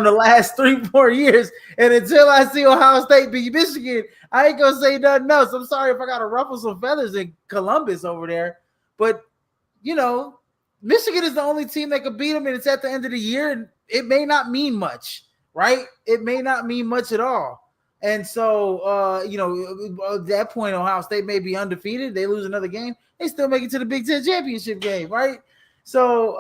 the last 3-4 years. And until I see Ohio State beat Michigan, I ain't gonna say nothing else. I'm sorry if I gotta ruffle some feathers in Columbus over there, but Michigan is the only team that could beat them, and it's at the end of the year, and it may not mean much, right? It may not mean much at all. And so, at that point, Ohio State may be undefeated. They lose another game. They still make it to the Big Ten championship game, right? So,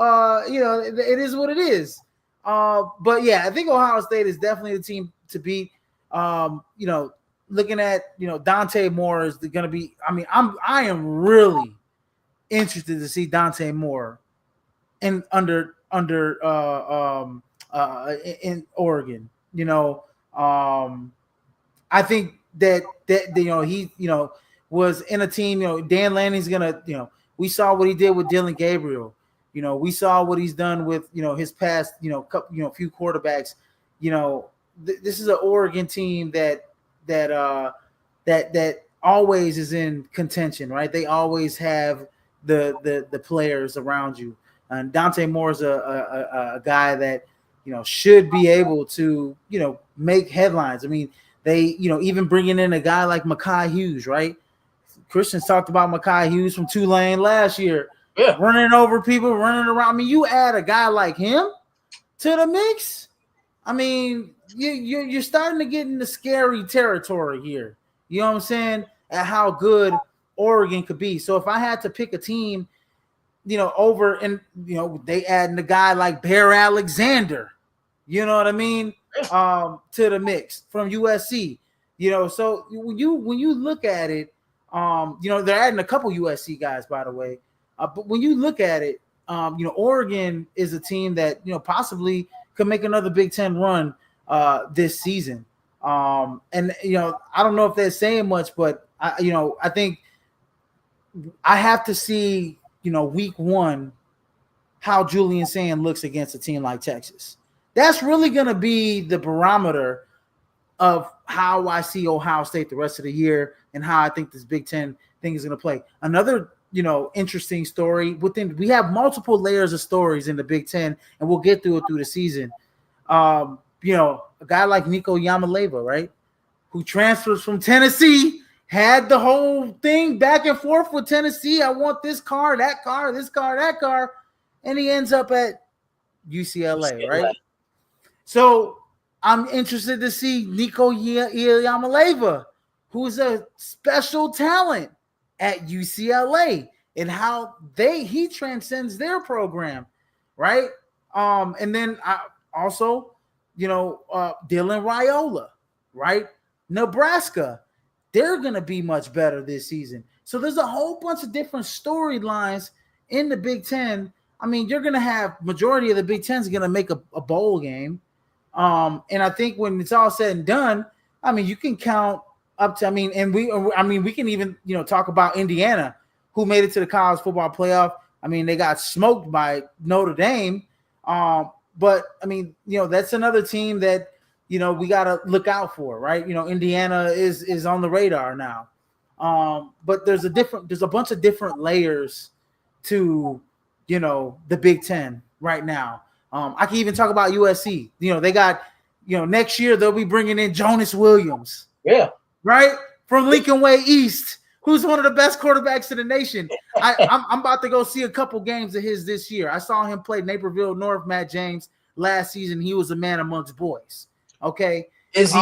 it is what it is. But, yeah, I think Ohio State is definitely the team to beat. Looking at, Dante Moore is going to be – I am really interested to see Dante Moore in Oregon. I think that he was in a team. Dan Lanning's gonna. We saw what he did with Dylan Gabriel. We saw what he's done with his past few quarterbacks. This is an Oregon team that always is in contention, right? They always have the players around you. And Dante Moore is a guy that should be able to make headlines. I mean, they even bringing in a guy like Mekhi Hughes, right? Christians talked about Mekhi Hughes from Tulane last year, running over people, running around. I mean, you add a guy like him to the mix. I mean, you're starting to get into scary territory here. You know what I'm saying? At how good Oregon could be. So if I had to pick a team, over and they adding a guy like Bear Alexander, you know what I mean, to the mix from USC. So when you look at it, they're adding a couple USC guys, by the way. But when you look at it, Oregon is a team that possibly could make another Big Ten run this season. And I don't know if they're saying much, but I think I have to see week one how Julian Sand looks against a team like Texas. That's really going to be the barometer of how I see Ohio State the rest of the year and how I think this Big Ten thing is going to play. Another interesting story we have multiple layers of stories in the Big Ten, and we'll get through it through the season. A guy like Nico Yamaleva, right, who transfers from Tennessee, had the whole thing back and forth with Tennessee. I want this car, that car, this car, that car, and he ends up at UCLA, right? So I'm interested to see Nico Yamaleva, who's a special talent at UCLA, and how he transcends their program, right? And then I also, Dylan Raiola, right? Nebraska, they're going to be much better this season. So there's a whole bunch of different storylines in the Big Ten. I mean, you're going to have majority of the Big Ten is going to make a bowl game. And I think when it's all said and done, I mean, you can count up to, we can even, talk about Indiana, who made it to the college football playoff. I mean, they got smoked by Notre Dame. But I mean, that's another team that, we got to look out for, right? Indiana is on the radar now. But there's a bunch of different layers to, the Big Ten right now. I can even talk about USC. They got, next year they'll be bringing in Jonas Williams. Yeah. Right? From Lincoln Way East, who's one of the best quarterbacks in the nation. I'm about to go see a couple games of his this year. I saw him play Naperville North, Matt James, last season. He was a man amongst boys. Okay. Is he,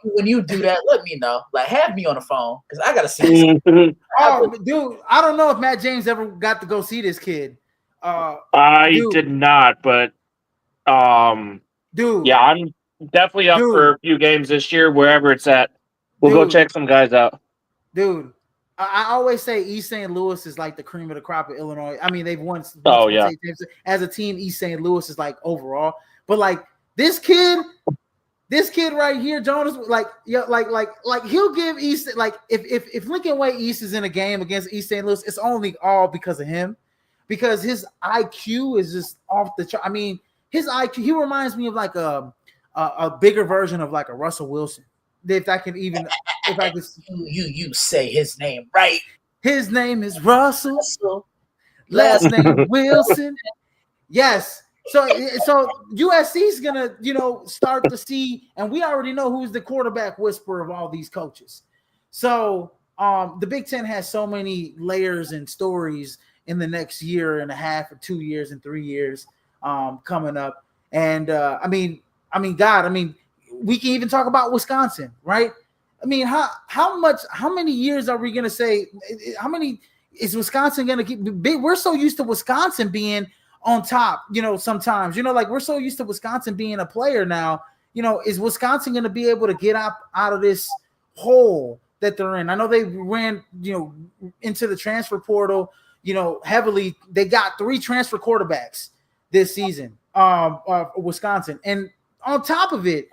when you do that, let me know. Like, have me on the phone because I got to see this. Dude, I don't know if Matt James ever got to go see this kid. I did not, but dude, yeah, I'm definitely up for a few games this year, wherever it's at. We'll go check some guys out. Dude, I always say East St. Louis is like the cream of the crop of Illinois. I mean, they've won. As a team, East St. Louis is like overall, but like this kid right here, Jonas, like he'll give East, like if Lincoln Way East is in a game against East St. Louis, it's only all because of him, because his IQ is just off the chart. I mean, his IQ, he reminds me of like a bigger version of like a Russell Wilson. If I could you say his name right. His name is Russell. Last name Wilson. Yes. So USC is gonna, start to see, and we already know who's the quarterback whisperer of all these coaches. So the Big Ten has so many layers and stories in the next year and a half or 2 years and 3 years coming up. And we can even talk about Wisconsin, right? I mean, how many years are we gonna say? How many is Wisconsin gonna keep? We're so used to Wisconsin being on top, sometimes, like we're so used to Wisconsin being a player now. Is Wisconsin gonna be able to get out of this hole that they're in? I know they ran, into the transfer portal, heavily. They got 3 transfer quarterbacks this season, Wisconsin, and on top of it.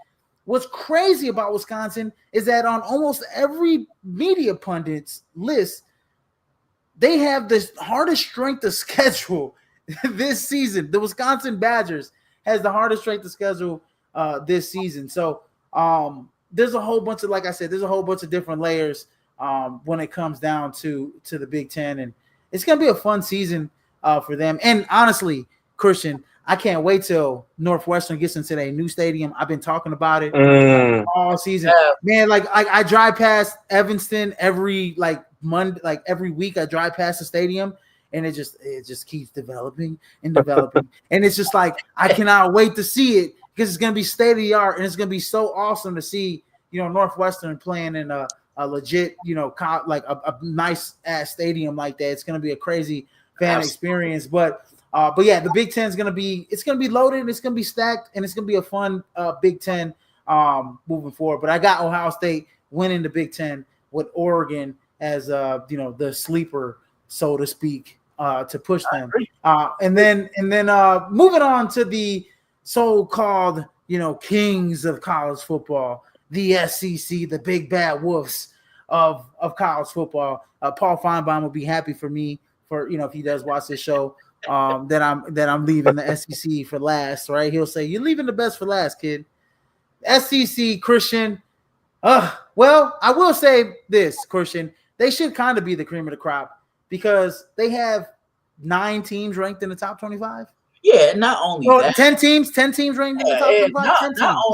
What's crazy about Wisconsin is that on almost every media pundit's list, they have the hardest strength of schedule this season. The Wisconsin Badgers has the hardest strength of schedule this season. So there's a whole bunch of, like I said, there's a whole bunch of different layers when it comes down to the Big Ten. And it's going to be a fun season for them. And honestly, Christian, I can't wait till Northwestern gets into their new stadium. I've been talking about it all season. Yeah. Man, like I drive past Evanston every Monday, every week I drive past the stadium, and it just keeps developing and developing. And it's just like I cannot wait to see it because it's going to be state of the art, and it's going to be so awesome to see, Northwestern playing in a legit, like a nice ass stadium like that. It's going to be a crazy fan experience. But yeah, the Big Ten is going to be, it's going to be loaded, it's going to be stacked, and it's going to be a fun Big Ten moving forward. But I got Ohio State winning the Big Ten with Oregon as the sleeper, so to speak, to push them. And then moving on to the so-called kings of college football, the SEC, the big bad wolves of college football. Paul Feinbaum will be happy for me if he does watch this show, that I'm leaving the SEC for last, right? He'll say, "You're leaving the best for last, kid." SEC, Christian. Well, I will say this, Christian. They should kind of be the cream of the crop because they have 9 teams ranked in the top 25. Yeah, not only that. 10 teams ranked in the top 25.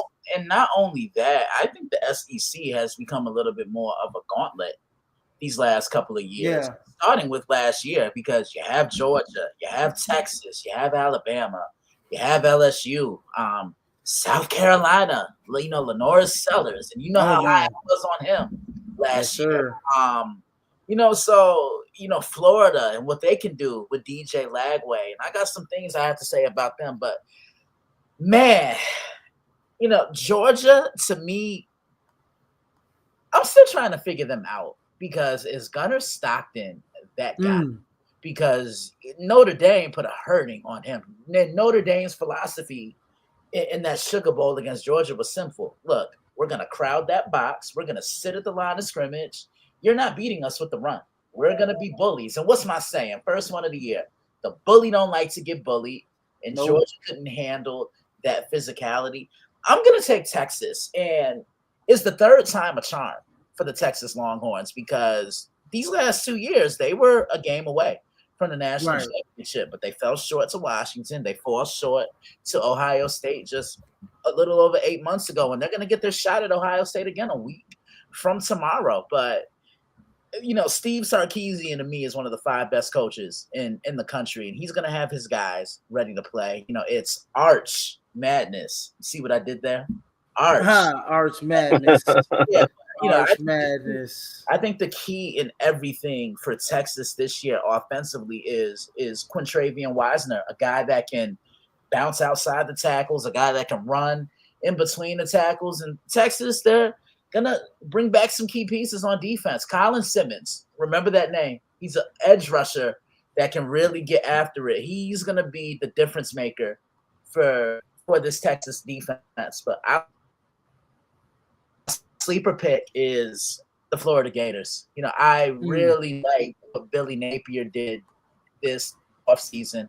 Not only that, I think the SEC has become a little bit more of a gauntlet these last couple of years, starting with last year, because you have Georgia, you have Texas, you have Alabama, you have LSU, South Carolina, Lenoris Sellers, and how high it was on him last year. Florida and what they can do with DJ Lagway. And I got some things I have to say about them, but man, Georgia, to me, I'm still trying to figure them out, because is Gunnar Stockton that guy? Because Notre Dame put a hurting on him. Notre Dame's philosophy in that Sugar Bowl against Georgia was simple. Look, we're going to crowd that box. We're going to sit at the line of scrimmage. You're not beating us with the run. We're going to be bullies. And what's my saying? First one of the year. The bully don't like to get bullied, and Georgia couldn't handle that physicality. I'm going to take Texas, and it's the third time a charm for the Texas Longhorns, because these last 2 years, they were a game away from the national championship, but they fell short to Washington. They fell short to Ohio State just a little over 8 months ago, and they're going to get their shot at Ohio State again a week from tomorrow. But Steve Sarkisian to me is one of the 5 best coaches in the country, and he's going to have his guys ready to play. It's Arch Madness. See what I did there? Arch Madness. Yeah. Arch Madness. I think the key in everything for Texas this year offensively is Quintravian Wisner, a guy that can bounce outside the tackles, a guy that can run in between the tackles. And Texas, they're gonna bring back some key pieces on defense. Colin Simmons, remember that name. He's an edge rusher that can really get after it. He's gonna be the difference maker for this Texas defense. But sleeper pick is the Florida Gators. I really like what Billy Napier did this offseason.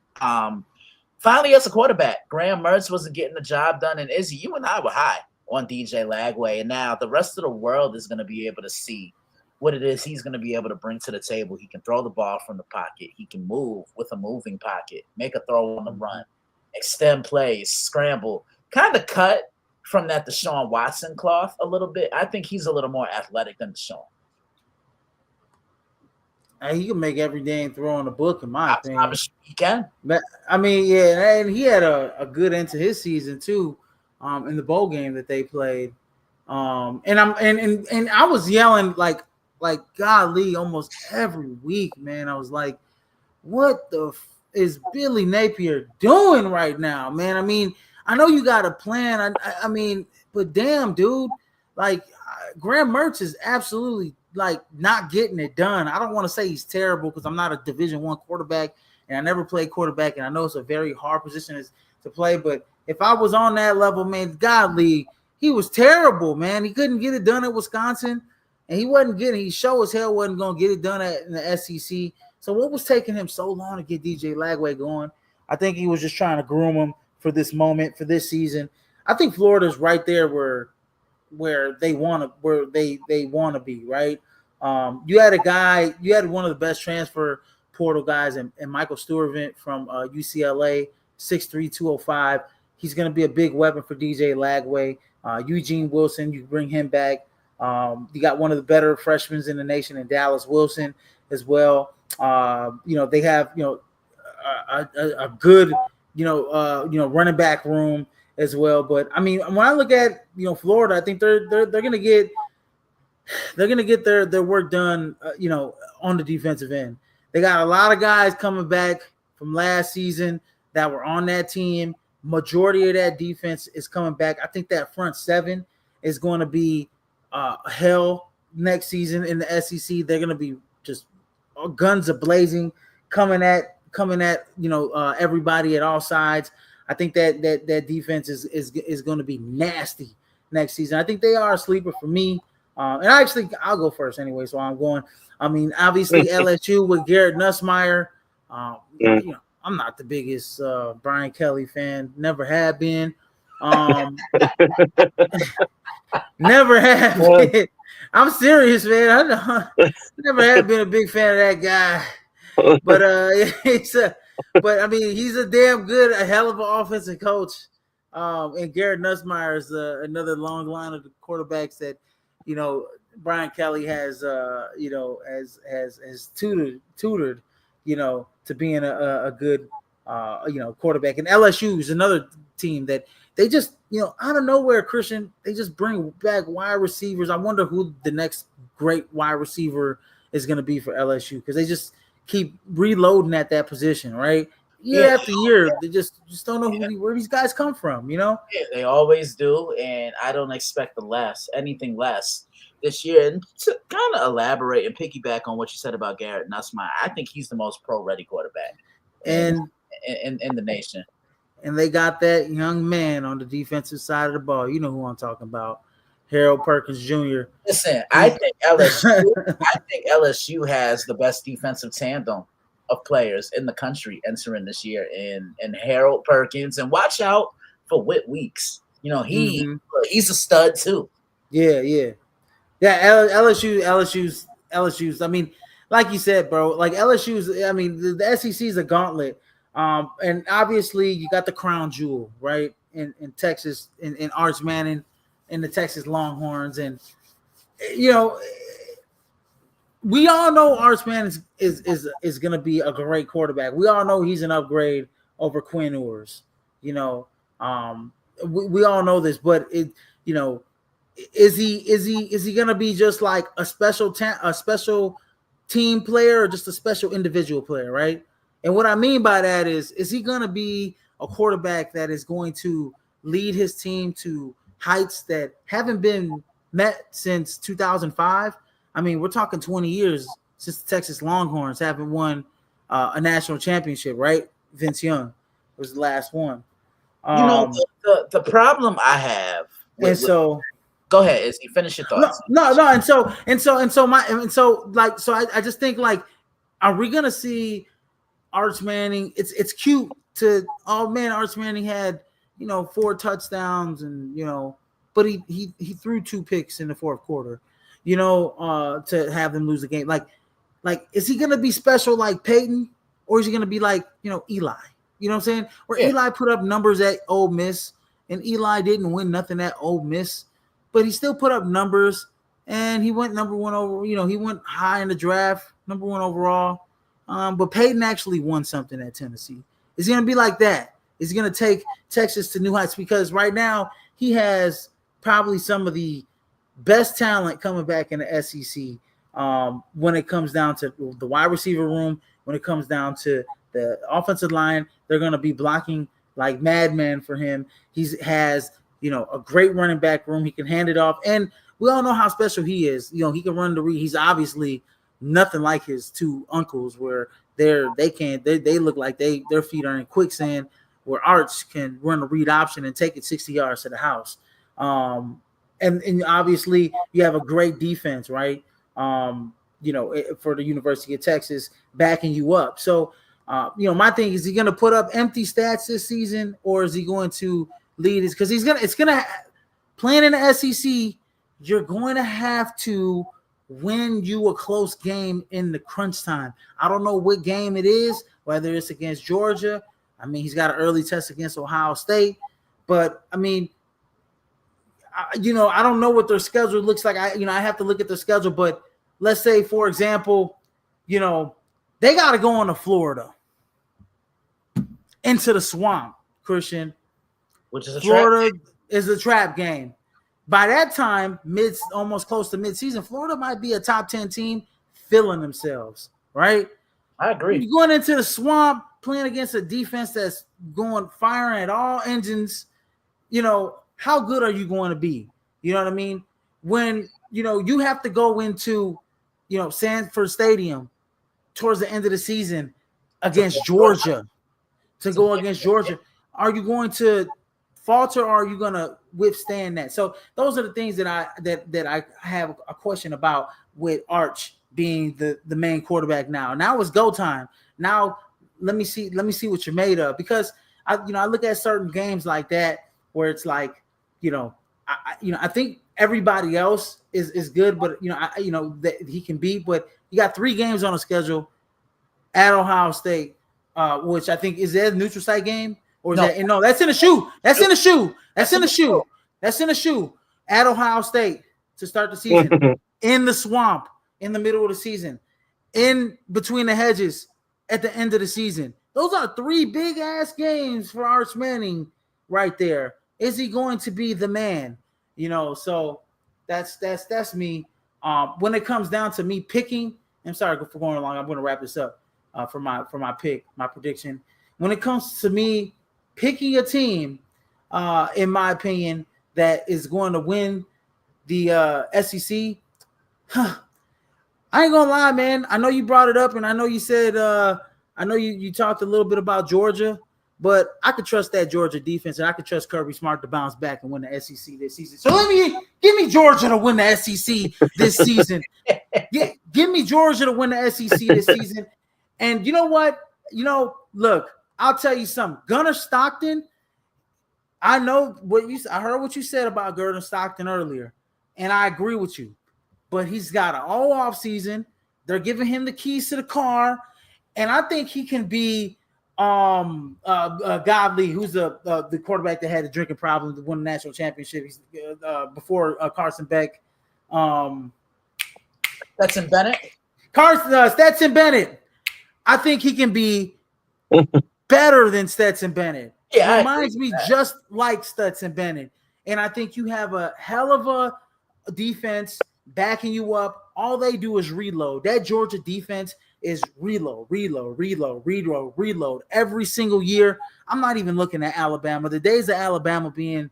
Finally, as a quarterback, Graham Mertz wasn't getting the job done. And Izzy, you and I were high on DJ Lagway. And now the rest of the world is going to be able to see what it is he's going to be able to bring to the table. He can throw the ball from the pocket. He can move with a moving pocket, make a throw on the run, extend plays, scramble, kind of cut from that Deshaun Watson cloth a little bit. I think he's a little more athletic than Deshaun. He can make every damn throw in the book, in my opinion. He can. But I mean, yeah, and he had a good end to his season too, in the bowl game that they played. And I was yelling like golly almost every week, man. I was like, what the is Billy Napier doing right now, man? I mean, I know you got a plan. I mean, but damn, dude, like Graham Mertz is absolutely like not getting it done. I don't want to say he's terrible because I'm not a Division I quarterback and I never played quarterback, and I know it's a very hard position to play. But if I was on that level, man, godly, he was terrible, man. He couldn't get it done at Wisconsin, and he sure as hell wasn't going to get it done in the SEC. So what was taking him so long to get DJ Lagway going? I think he was just trying to groom him for this moment, for this season. I think Florida's right there where they want to be, right? You had one of the best transfer portal guys in Michael Stuyvesant from UCLA, 6'3", 205. He's going to be a big weapon for DJ Lagway. Eugene Wilson, you bring him back. You got one of the better freshmen in the nation in Dallas Wilson as well. They have a good running back room, as well. But I mean, when I look at Florida, I think they're gonna get their work done. On the defensive end, they got a lot of guys coming back from last season that were on that team. Majority of that defense is coming back. I think that front seven is going to be hell next season in the SEC. They're going to be just guns a blazing, coming at everybody at all sides. I think that defense is going to be nasty next season. I think they are a sleeper for me. And I'll go first anyway, so I'm going. I mean, obviously LSU with Garrett Nussmeier. I'm not the biggest Brian Kelly fan. Never have been. Never have been. I'm serious, man. I never have been a big fan of that guy. But I mean, he's a damn good, a hell of an offensive coach. And Garrett Nussmeier is another long line of the quarterbacks that Brian Kelly has tutored to being a good quarterback. And LSU is another team that they just out of nowhere, Christian, they just bring back wide receivers. I wonder who the next great wide receiver is going to be for LSU, because they just keep reloading at that position, right? Year after year, they just don't know where these guys come from, Yeah, they always do, and I don't expect anything less this year. And to kind of elaborate and piggyback on what you said about Garrett Nussmeier, I think he's the most pro-ready quarterback in the nation. And they got that young man on the defensive side of the ball. You know who I'm talking about, Harold Perkins Jr. Listen, I think LSU has the best defensive tandem of players in the country entering this year in Harold Perkins, and watch out for Whit Weeks. He's a stud too. Yeah. LSU's. I mean, like you said, bro. Like LSU's. I mean, the SEC is a gauntlet. And obviously you got the crown jewel, right? In Texas, in Arch Manning, in the Texas Longhorns, and we all know Arch Manning is going to be a great quarterback. We all know he's an upgrade over Quinn Ewers. We all know this, but is he going to be just like a special team player, or just a special individual player, right? And what I mean by that is he going to be a quarterback that is going to lead his team to heights that haven't been met since 2005? I mean, we're talking 20 years since the Texas Longhorns haven't won a national championship, right? Vince Young was the last one. The problem I have. Go ahead, Izzy. Finish your thoughts. No. I just think, like, are we gonna see Arch Manning? It's cute to, oh man, Arch Manning had 4 touchdowns, and but he threw 2 picks in the fourth quarter, to have them lose the game. Like is he gonna be special like Peyton, or is he gonna be like Eli? You know what I'm saying? Where Eli put up numbers at Ole Miss, and Eli didn't win nothing at Ole Miss, but he still put up numbers, and he went number 1 over. He went high in the draft, number 1 overall. But Peyton actually won something at Tennessee. Is he going to be like that? Is he going to take Texas to new heights? Because right now he has probably some of the best talent coming back in the SEC when it comes down to the wide receiver room, when it comes down to the offensive line. They're going to be blocking like madmen for him. He has, a great running back room. He can hand it off. And we all know how special he is. He can run the read. He's obviously nothing like his 2 uncles, where they look like their feet are in quicksand, where Arch can run a read option and take it 60 yards to the house. And obviously you have a great defense, right? For the University of Texas backing you up. So, my thing is he going to put up empty stats this season, or is he going to lead his, because playing in the SEC, you're going to have to win you a close game in the crunch time. I don't know what game it is, whether it's against Georgia. I mean, he's got an early test against Ohio State, but I mean, I don't know what their schedule looks like. I have to look at the schedule, but let's say, for example, they got to go on to Florida, into the swamp, Christian. which is Florida is a trap game. By that time, almost close to mid-season, Florida might be a top 10 team feeling themselves, right? I agree. You're going into the swamp, playing against a defense that's firing at all engines. How good are you going to be? You know what I mean? When, you have to go into, Sanford Stadium towards the end of the season against Georgia, are you going to falter or are you going to withstand that? So those are the things that I have a question about with Arch being the main quarterback now. Now it's go time. Now let me see what you're made of, because I look at certain games like that where it's like, I think everybody else is good, but that he can beat. But you got 3 games on the schedule at Ohio State, which I think is that a neutral site game, or is that's in the shoe. That's in the shoe at Ohio State to start the season in the swamp in the middle of the season, in between the hedges at the end of the season. Those are 3 big ass games for Arch Manning right there. Is he going to be the man? So that's me. When it comes down to me picking, I'm sorry for going along. I'm going to wrap this up for my pick, my prediction. When it comes to me picking a team, in my opinion, that is going to win the SEC, I ain't gonna lie, man. I know you brought it up, and I know you said I know you talked a little bit about Georgia. But I could trust that Georgia defense, and I could trust Kirby Smart to bounce back and win the SEC this season. So give me Georgia to win the SEC this season. Give me Georgia to win the SEC this season. And you know what? Look, I'll tell you something. Gunnar Stockton, I heard what you said about Gunnar Stockton earlier, and I agree with you. But he's got an all off season. They're giving him the keys to the car, and I think he can be. Godley, who's the quarterback that had a drinking problem to win the national championship. He's before Carson Beck. Stetson Bennett. Stetson Bennett. I think he can be better than Stetson Bennett. Yeah, reminds me just like Stetson Bennett, and I think you have a hell of a defense backing you up. All they do is reload. That Georgia defense is reload every single year. I'm not even looking at Alabama. The days of Alabama being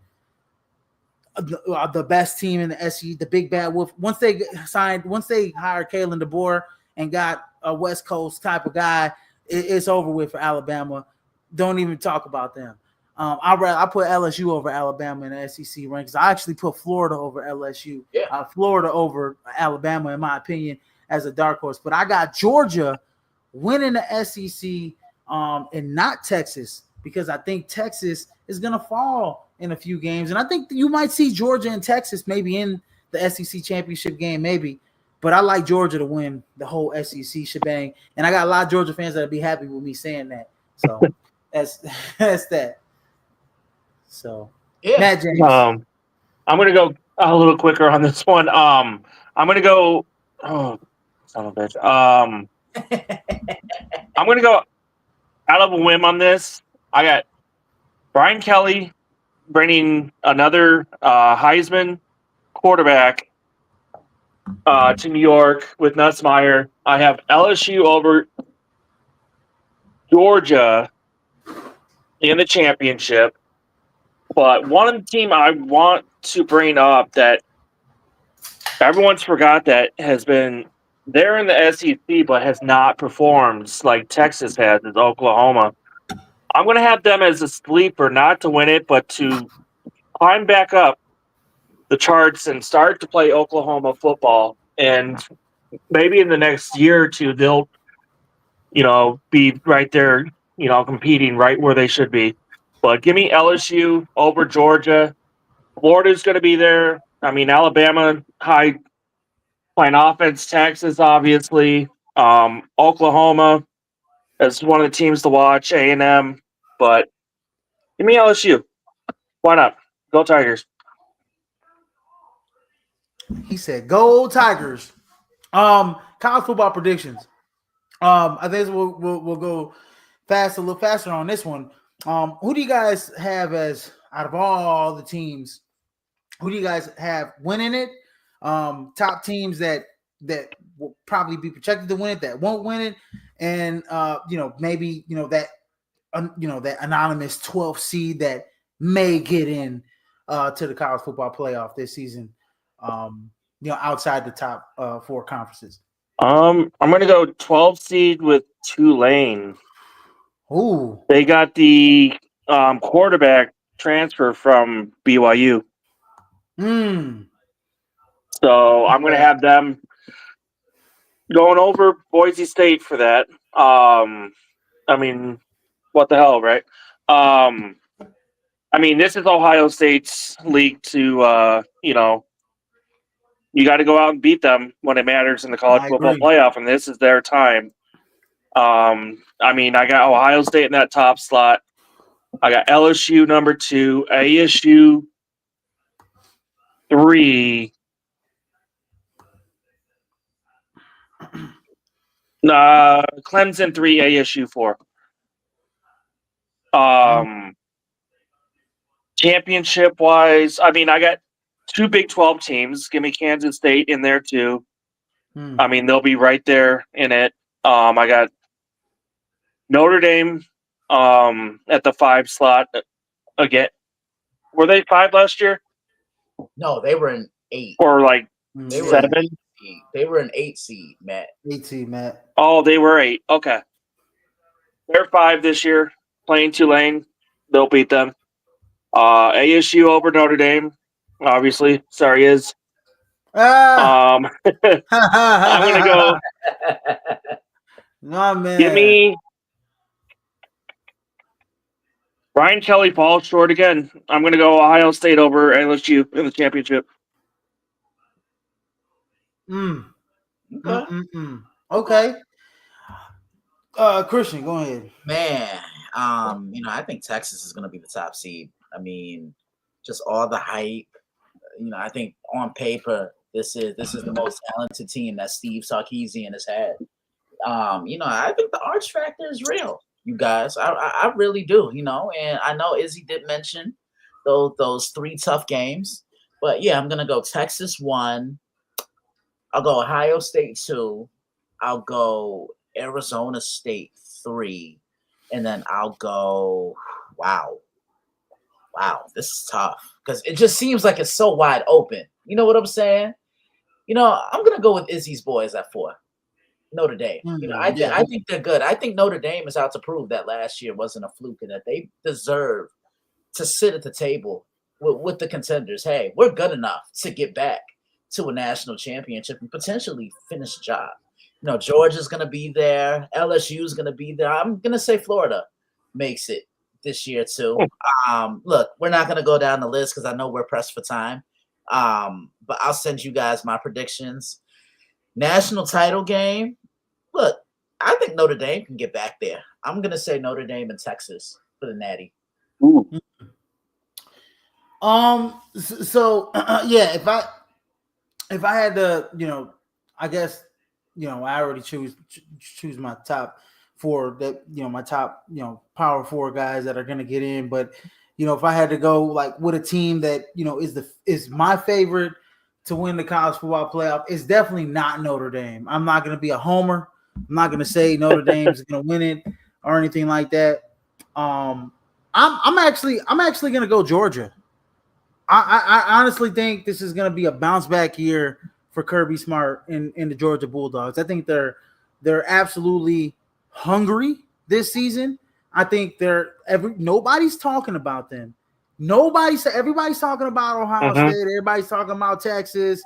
the best team in the SEC, the big bad wolf. Once they hired Kalen DeBoer and got a West Coast type of guy, it's over with for Alabama. Don't even talk about them. I put LSU over Alabama in the SEC rankings. I actually put Florida over LSU. Yeah. Florida over Alabama, in my opinion, as a dark horse. But I got Georgia winning the SEC and not Texas, because I think Texas is going to fall in a few games. And I think you might see Georgia and Texas maybe in the SEC championship game, maybe. But I like Georgia to win the whole SEC shebang. And I got a lot of Georgia fans that will be happy with me saying that. So that's that. So, yeah. Matt James. I'm going to go a little quicker on this one. I'm going to go – oh, son of a bitch. I'm going to go out of a whim on this. I got Brian Kelly bringing another Heisman quarterback to New York with Nussmeier. I have LSU over Georgia in the championship. But one team I want to bring up that everyone's forgot that has been there in the SEC but has not performed like Texas has is Oklahoma. I'm going to have them as a sleeper, not to win it, but to climb back up the charts and start to play Oklahoma football. And maybe in the next year or two, they'll, be right there, competing right where they should be. But give me LSU over Georgia. Florida's going to be there. I mean, Alabama, high playing offense. Texas, obviously. Oklahoma is one of the teams to watch. A&M. But give me LSU. Why not? Go Tigers. He said, "Go Tigers." College football predictions. I think we'll go a little faster on this one. Who do you guys have as out of all the teams, who do you guys have winning it? Top teams that will probably be projected to win it, that won't win it, and maybe that that anonymous 12th seed that may get in to the college football playoff this season. Outside the top 4 conferences. I'm gonna go 12 seed with Tulane. Ooh, they got the quarterback transfer from BYU. So I'm gonna have them going over Boise State for that. I mean, what the hell, right? I mean, this is Ohio State's league to, you got to go out and beat them when it matters in the college football playoff, and this is their time. I mean, I got Ohio State in that top slot. I got LSU number 2, ASU 3. Clemson 3, ASU 4. Championship wise, I mean, I got 2 Big 12 teams. Give me Kansas State in there too. I mean, they'll be right there in it. I got Notre Dame at the 5 slot again. Were they 5 last year? No, they were an 8. Or like they 7? They were an 8 seed, Matt. 8 seed, Matt. Oh, they were 8. Okay. They're 5 this year. Playing Tulane. They'll beat them. ASU over Notre Dame. Obviously. Sorry, is. I'm gonna go. No, man. Give me Brian Kelly falls short again. I'm gonna go Ohio State over LSU in the championship. Okay. Christian, go ahead. Man, I think Texas is gonna be the top seed. I mean, just all the hype. I think on paper this is the most talented team that Steve Sarkisian has had. I think the arch factor is real, you guys. I really do, and I know Izzy did mention those 3 tough games. But yeah, I'm gonna go Texas 1. I'll go Ohio State 2. I'll go Arizona State 3. And then I'll go, wow, this is tough. Because it just seems like it's so wide open. You know what I'm saying? I'm going to go with Izzy's boys at 4. Notre Dame. I think they're good. I think Notre Dame is out to prove that last year wasn't a fluke and that they deserve to sit at the table with the contenders. Hey, we're good enough to get back to a national championship and potentially finish the job. Georgia's going to be there. LSU's going to be there. I'm going to say Florida makes it this year too. Look, we're not going to go down the list because I know we're pressed for time. But I'll send you guys my predictions. National title game. Look, I think Notre Dame can get back there. I'm going to say Notre Dame and Texas for the Natty. Ooh. Yeah, if I had to, I guess, I already choose my top 4 that, my top, power 4 guys that are going to get in. But, if I had to go like with a team that, is my favorite to win the college football playoff, it's definitely not Notre Dame. I'm not going to be a homer. I'm not going to say Notre Dame's going to win it or anything like that. I'm actually going to go Georgia. I honestly think this is going to be a bounce back year for Kirby Smart in the Georgia Bulldogs. I think they're absolutely hungry this season. I think nobody's talking about them. Everybody's talking about Ohio State. Everybody's talking about Texas.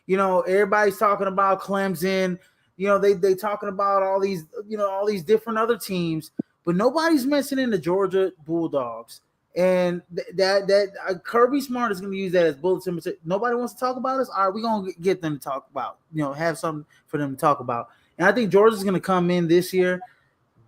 Everybody's talking about Clemson. They talking about all these different other teams, but nobody's mentioning the Georgia Bulldogs. And that Kirby Smart is going to use that as bulletin. Nobody wants to talk about us. All right, we're going to get them to talk about. Have something for them to talk about. And I think Georgia's going to come in this year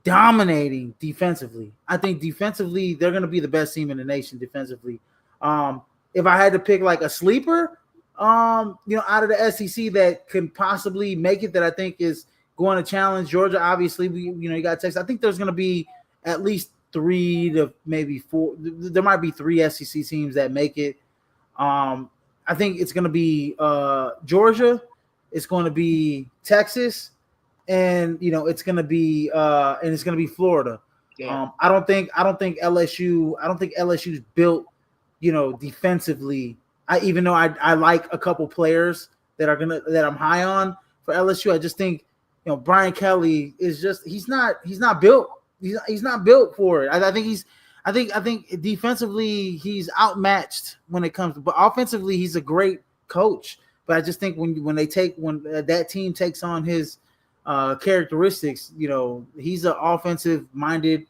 dominating defensively. I think defensively they're going to be the best team in the nation defensively. If I had to pick like a sleeper, out of the SEC that can possibly make it, that I think is going to challenge Georgia. Obviously, you got Texas. I think there's going to be at least 3 to maybe 4. There might be 3 SEC teams that make it. I think it's going to be Georgia. It's going to be Texas, and it's going to be Florida. Yeah. I don't think LSU. I don't think LSU's built, defensively. Even though I like a couple players that I'm high on for LSU. I just think Brian Kelly is just he's not built. He's not built for it. I think defensively he's outmatched when it comes to, but offensively he's a great coach. But I just think when that team takes on his characteristics, he's an offensive minded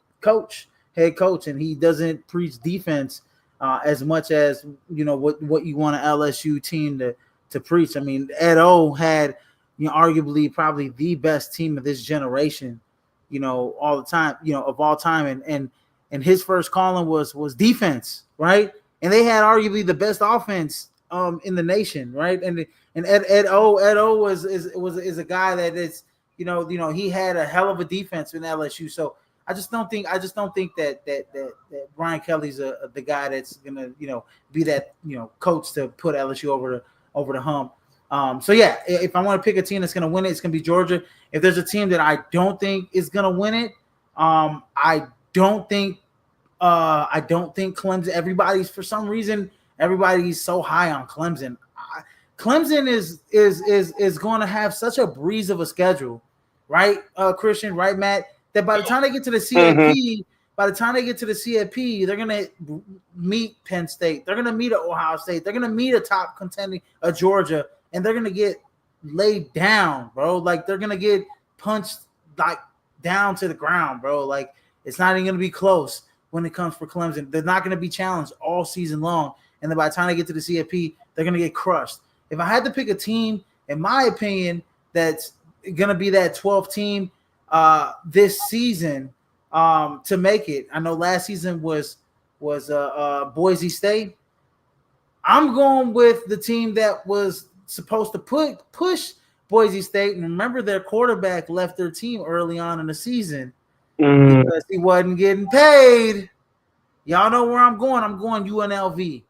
head coach, and he doesn't preach defense as much as what you want an LSU team to preach. I mean, Ed O had arguably probably the best team of this generation, all the time, of all time, and his first calling was defense, right? And they had arguably the best offense in the nation, right? And Ed O was a guy that is he had a hell of a defense in LSU. So I just don't think that Brian Kelly's the guy that's gonna be that coach to put LSU over the hump. So yeah, if I want to pick a team that's gonna win it, it's gonna be Georgia. If there's a team that I don't think is gonna win it, I don't think Clemson. For some reason everybody's so high on Clemson. Clemson is going to have such a breeze of a schedule, right, Christian, right, Matt? That by the time they get to the CFP, they're going to meet Penn State. They're going to meet Ohio State. They're going to meet a top contending Georgia, and they're going to get laid down, bro. Like they're going to get punched like down to the ground, bro. Like it's not even going to be close when it comes for Clemson. They're not going to be challenged all season long, and then by the time they get to the CFP, they're going to get crushed. If I had to pick a team, in my opinion, that's going to be that 12th team this season to make it. I know last season was Boise State. I'm going with the team that was supposed to push Boise State. And remember, their quarterback left their team early on in the season because he wasn't getting paid. Y'all know where I'm going. I'm going UNLV.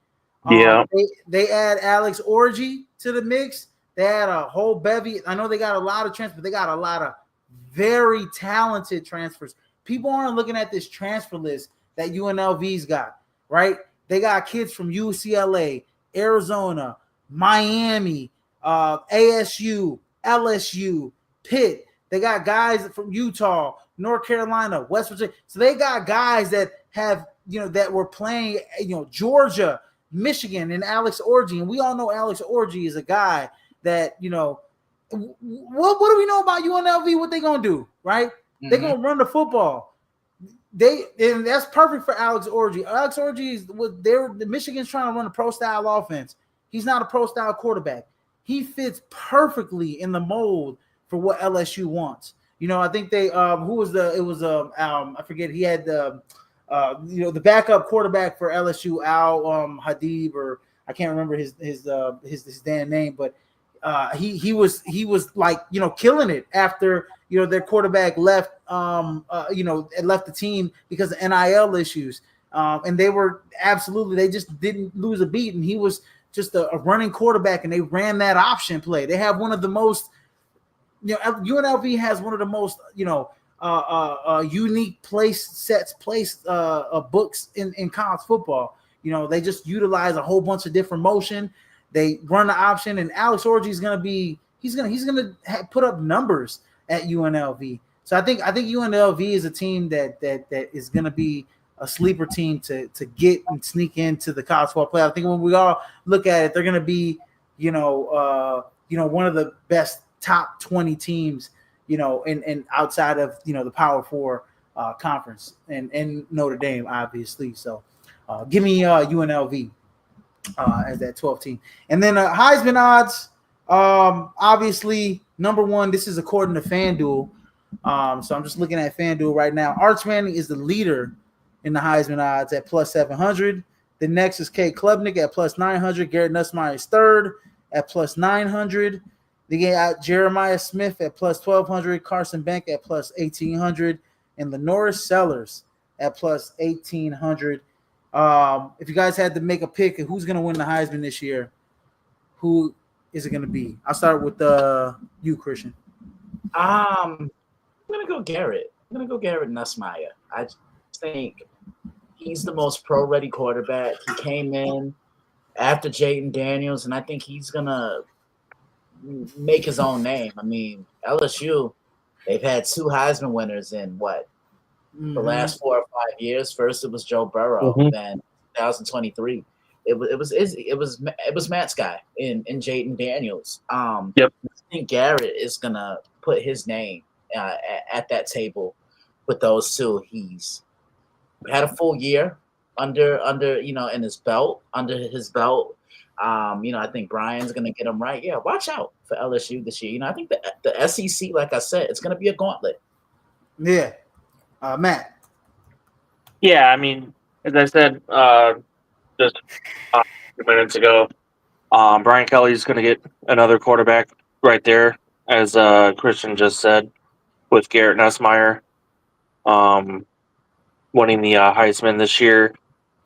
Yeah. They add Alex Orji to the mix. They had a whole bevy. I know they got a lot of transfers. They got a lot of very talented transfers. People aren't looking at this transfer list that UNLV's got, right? They got kids from UCLA, Arizona, Miami, ASU, LSU, Pitt. They got guys from Utah, North Carolina, West Virginia. So they got guys that have, that were playing, Georgia, Michigan, and Alex Orji. And we all know Alex Orji is a guy that, what do we know about UNLV? What they gonna do, right? Mm-hmm. They're gonna run the football. And that's perfect for Alex Orji. Alex Orji is the Michigan's trying to run a pro style offense. He's not a pro style quarterback. He fits perfectly in the mold for what LSU wants. I think they I forget, he had the backup quarterback for LSU, Al Hadib, or I can't remember his damn name, but he was like killing it after their quarterback left left the team because of NIL issues, and they just didn't lose a beat, and he was just a running quarterback, and they ran that option play. They have one of the most UNLV has one of the most unique books in college football. They just utilize a whole bunch of different motion. They run the option, and Alex Orji is going to he's going to put up numbers at UNLV. So I think UNLV is a team that is going to be a sleeper team to get and sneak into the college football playoff. I think when we all look at it, they're going to be one of the best top 20 teams and outside of the Power Four conference and Notre Dame, obviously. So give me UNLV as that 12th team. And then Heisman odds, obviously number one, this is according to FanDuel. So I'm just looking at FanDuel right now. Arch Manning is the leader in the Heisman odds at plus 700. The next is Kate Klubnik at plus 900. Garrett Nussmeier is third at plus 900. They got Jeremiah Smith at plus 1,200. Carson Bank at plus 1,800. And Lenoris Sellers at plus 1,800. If you guys had to make a pick of who's going to win the Heisman this year, who is it going to be? I'll start with you, Christian. I'm gonna go Garrett. I'm gonna go Garrett Nussmeier. I just think he's the most pro-ready quarterback. He came in after Jaden Daniels, and I think he's gonna make his own name. I mean, LSU, they've had 2 Heisman winners in the last 4 or 5 years. First, it was Joe Burrow. Then 2023, it was Matt's guy in Jaden Daniels. I think Garrett is gonna put his name at that table with those two. He's had a full year under in his belt. I think Brian's gonna get him right. Yeah, watch out for LSU this year. I think the SEC, like I said, it's gonna be a gauntlet. Yeah, Matt. Yeah, I mean, as I said just a few minutes ago, Brian Kelly's going to get another quarterback right there, as Christian just said, with Garrett Nussmeier winning the Heisman this year.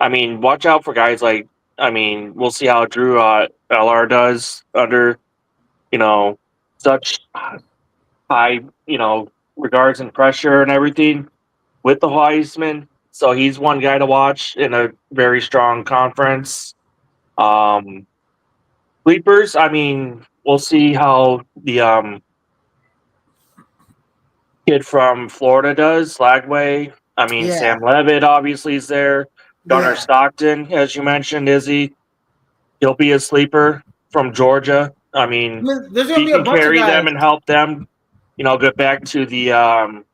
I mean, watch out for guys like, we'll see how Drew LR does under, such high, regards and pressure and everything with the Heisman. So he's one guy to watch in a very strong conference. Sleepers, we'll see how the kid from Florida does, Lagway. Sam Levitt obviously is there. Gunnar Stockton, as you mentioned, Izzy. He'll be a sleeper from Georgia. There's gonna he be a can bunch carry of guys. them and help them, get back to the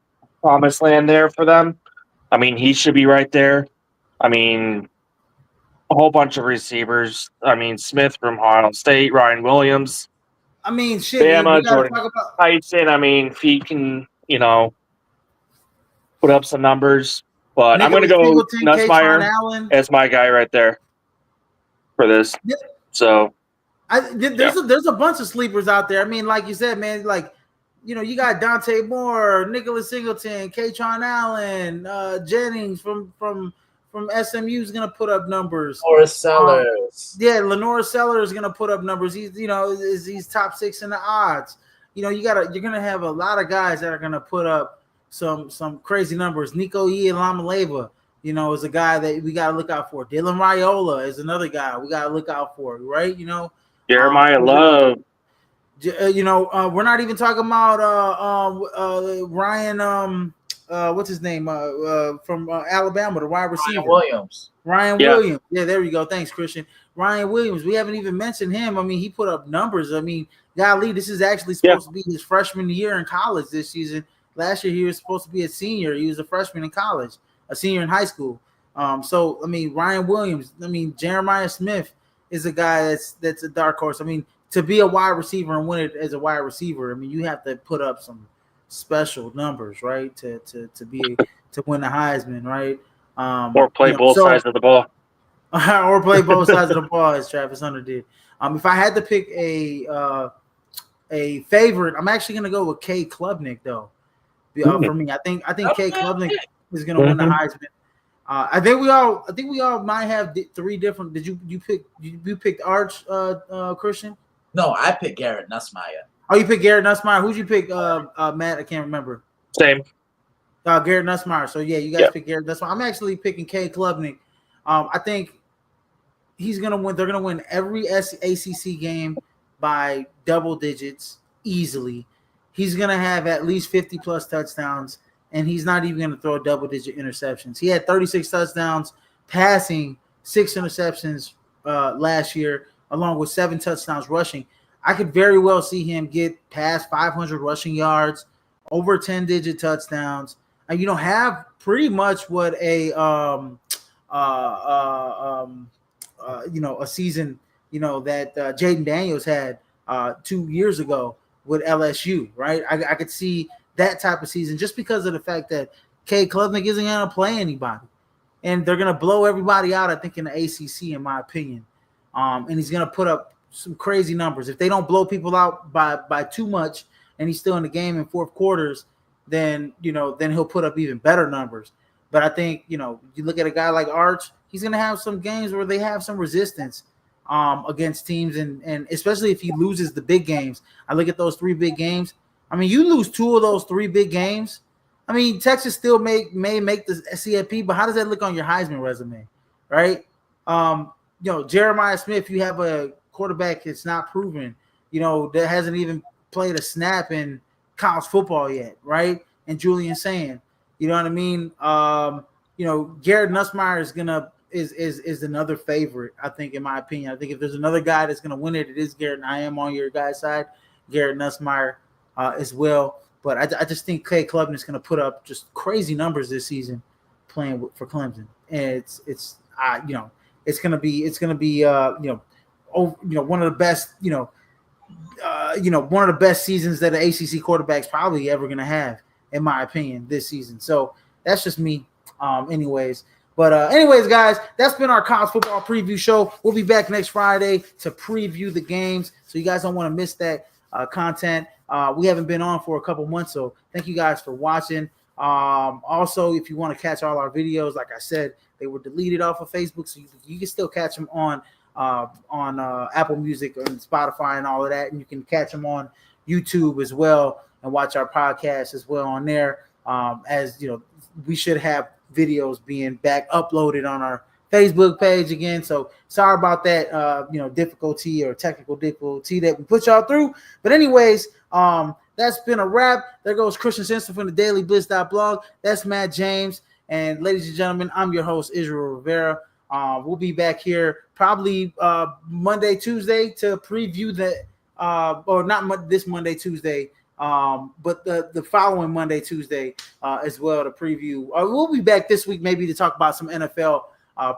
promised land there for them. He should be right there. A whole bunch of receivers. Smith from Ohio State, Ryan Williams. Bama, Jordan Tyson. If he can, put up some numbers. But I'm going to go Nussmeier as my guy right there for this. Yeah. So there's a bunch of sleepers out there. Like you said, man, you got Dante Moore, Nicholas Singleton, Katron Allen, Jennings from SMU is going to put up numbers. Lenore Sellers. Lenore Sellers is going to put up numbers. He's top 6 in the odds. You're going to have a lot of guys that are going to put up some crazy numbers. Nico Lamaleva, is a guy that we got to look out for. Dylan Raiola is another guy we got to look out for, right? Jeremiah Love. We're not even talking about Ryan. What's his name? From Alabama, the wide receiver. Ryan Williams. Yeah, there we go. Thanks, Christian. Ryan Williams. We haven't even mentioned him. He put up numbers. Golly, this is actually supposed to be his freshman year in college this season. Last year, he was supposed to be a senior. He was a freshman in college, a senior in high school. Ryan Williams. Jeremiah Smith is a guy that's a dark horse. To be a wide receiver and win it as a wide receiver, you have to put up some special numbers, right? To win the Heisman, right? Or play both sides of the ball. Or play both sides of the ball, as Travis Hunter did. If I had to pick a favorite, I'm actually gonna go with Kay Klubnik, though. For me, I think Kay Klubnik is gonna win the Heisman. I think we all might have 3 different. Did you pick Arch, Christian? No, I picked Garrett Nussmeier. Oh, you picked Garrett Nussmeier. Who'd you pick, Matt? I can't remember. Same. Garrett Nussmeier. So yeah, you guys picked Garrett Nussmeier. I'm actually picking Kay Klubnik. I think he's gonna win. They're gonna win every ACC game by double digits easily. He's gonna have at least 50 plus touchdowns, and he's not even gonna throw double-digit interceptions. He had 36 touchdowns, passing, 6 interceptions last year, along with 7 touchdowns rushing. I could very well see him get past 500 rushing yards, over 10-digit touchdowns, and have pretty much what a season that Jaden Daniels had 2 years ago with LSU, right? I could see that type of season just because of the fact that Kay Klubnik isn't going to play anybody, and they're going to blow everybody out. I think in the ACC, in my opinion, and he's going to put up some crazy numbers. If they don't blow people out by too much, and he's still in the game in fourth quarters, then he'll put up even better numbers. But I think, you look at a guy like Arch, he's going to have some games where they have some resistance against teams, and especially if he loses the big games. I look at those 3 big games. I mean, you lose 2 of those 3 big games. I mean, Texas still may make the CFP, but how does that look on your Heisman resume, right? Jeremiah Smith, you have a quarterback that's not proven, that hasn't even played a snap in college football yet, right? And Julian Sand, you know what I mean? Garrett Nussmeier is another favorite, I think, in my opinion. I think if there's another guy that's gonna win it, it is Garrett, and I am on your guy's side, Garrett Nussmeier as well. But I just think Clay Klubnik is gonna put up just crazy numbers this season playing for Clemson, and it's gonna be one of the best one of the best seasons that an ACC quarterback's probably ever gonna have, in my opinion, this season. So that's just me. Anyways, guys, that's been our college football preview show. We'll be back next Friday to preview the games, so you guys don't want to miss that content. We haven't been on for a couple months, so thank you guys for watching. Also, if you want to catch all our videos, like I said, they were deleted off of Facebook, so you can still catch them on Apple Music and Spotify and all of that, and you can catch them on YouTube as well and watch our podcast as well on there. As we should have videos being back uploaded on our Facebook page again. So sorry about that, difficulty or technical difficulty that we put y'all through. But anyways, that's been a wrap. There goes Christian Simpson from the dailyblitz.blog. That's Matt James. And ladies and gentlemen, I'm your host, Israel Rivera. We'll be back here probably Monday, Tuesday to preview or not this Monday, Tuesday, but the following Monday, Tuesday as well to preview. We'll be back this week maybe to talk about some NFL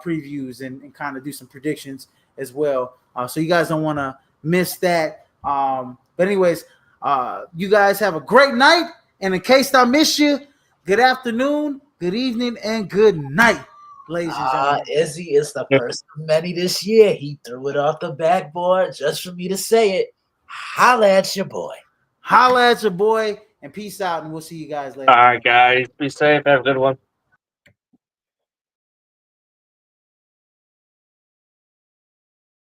previews and kind of do some predictions as well. So you guys don't want to miss that. But anyways, you guys have a great night. And in case I miss you, good afternoon, good evening, and good night, ladies and gentlemen. Izzy is the first of many this year. He threw it off the backboard just for me to say it. Holla at your boy. Holla at your boy, and peace out, and we'll see you guys later. All right, guys. Be safe. Have a good one.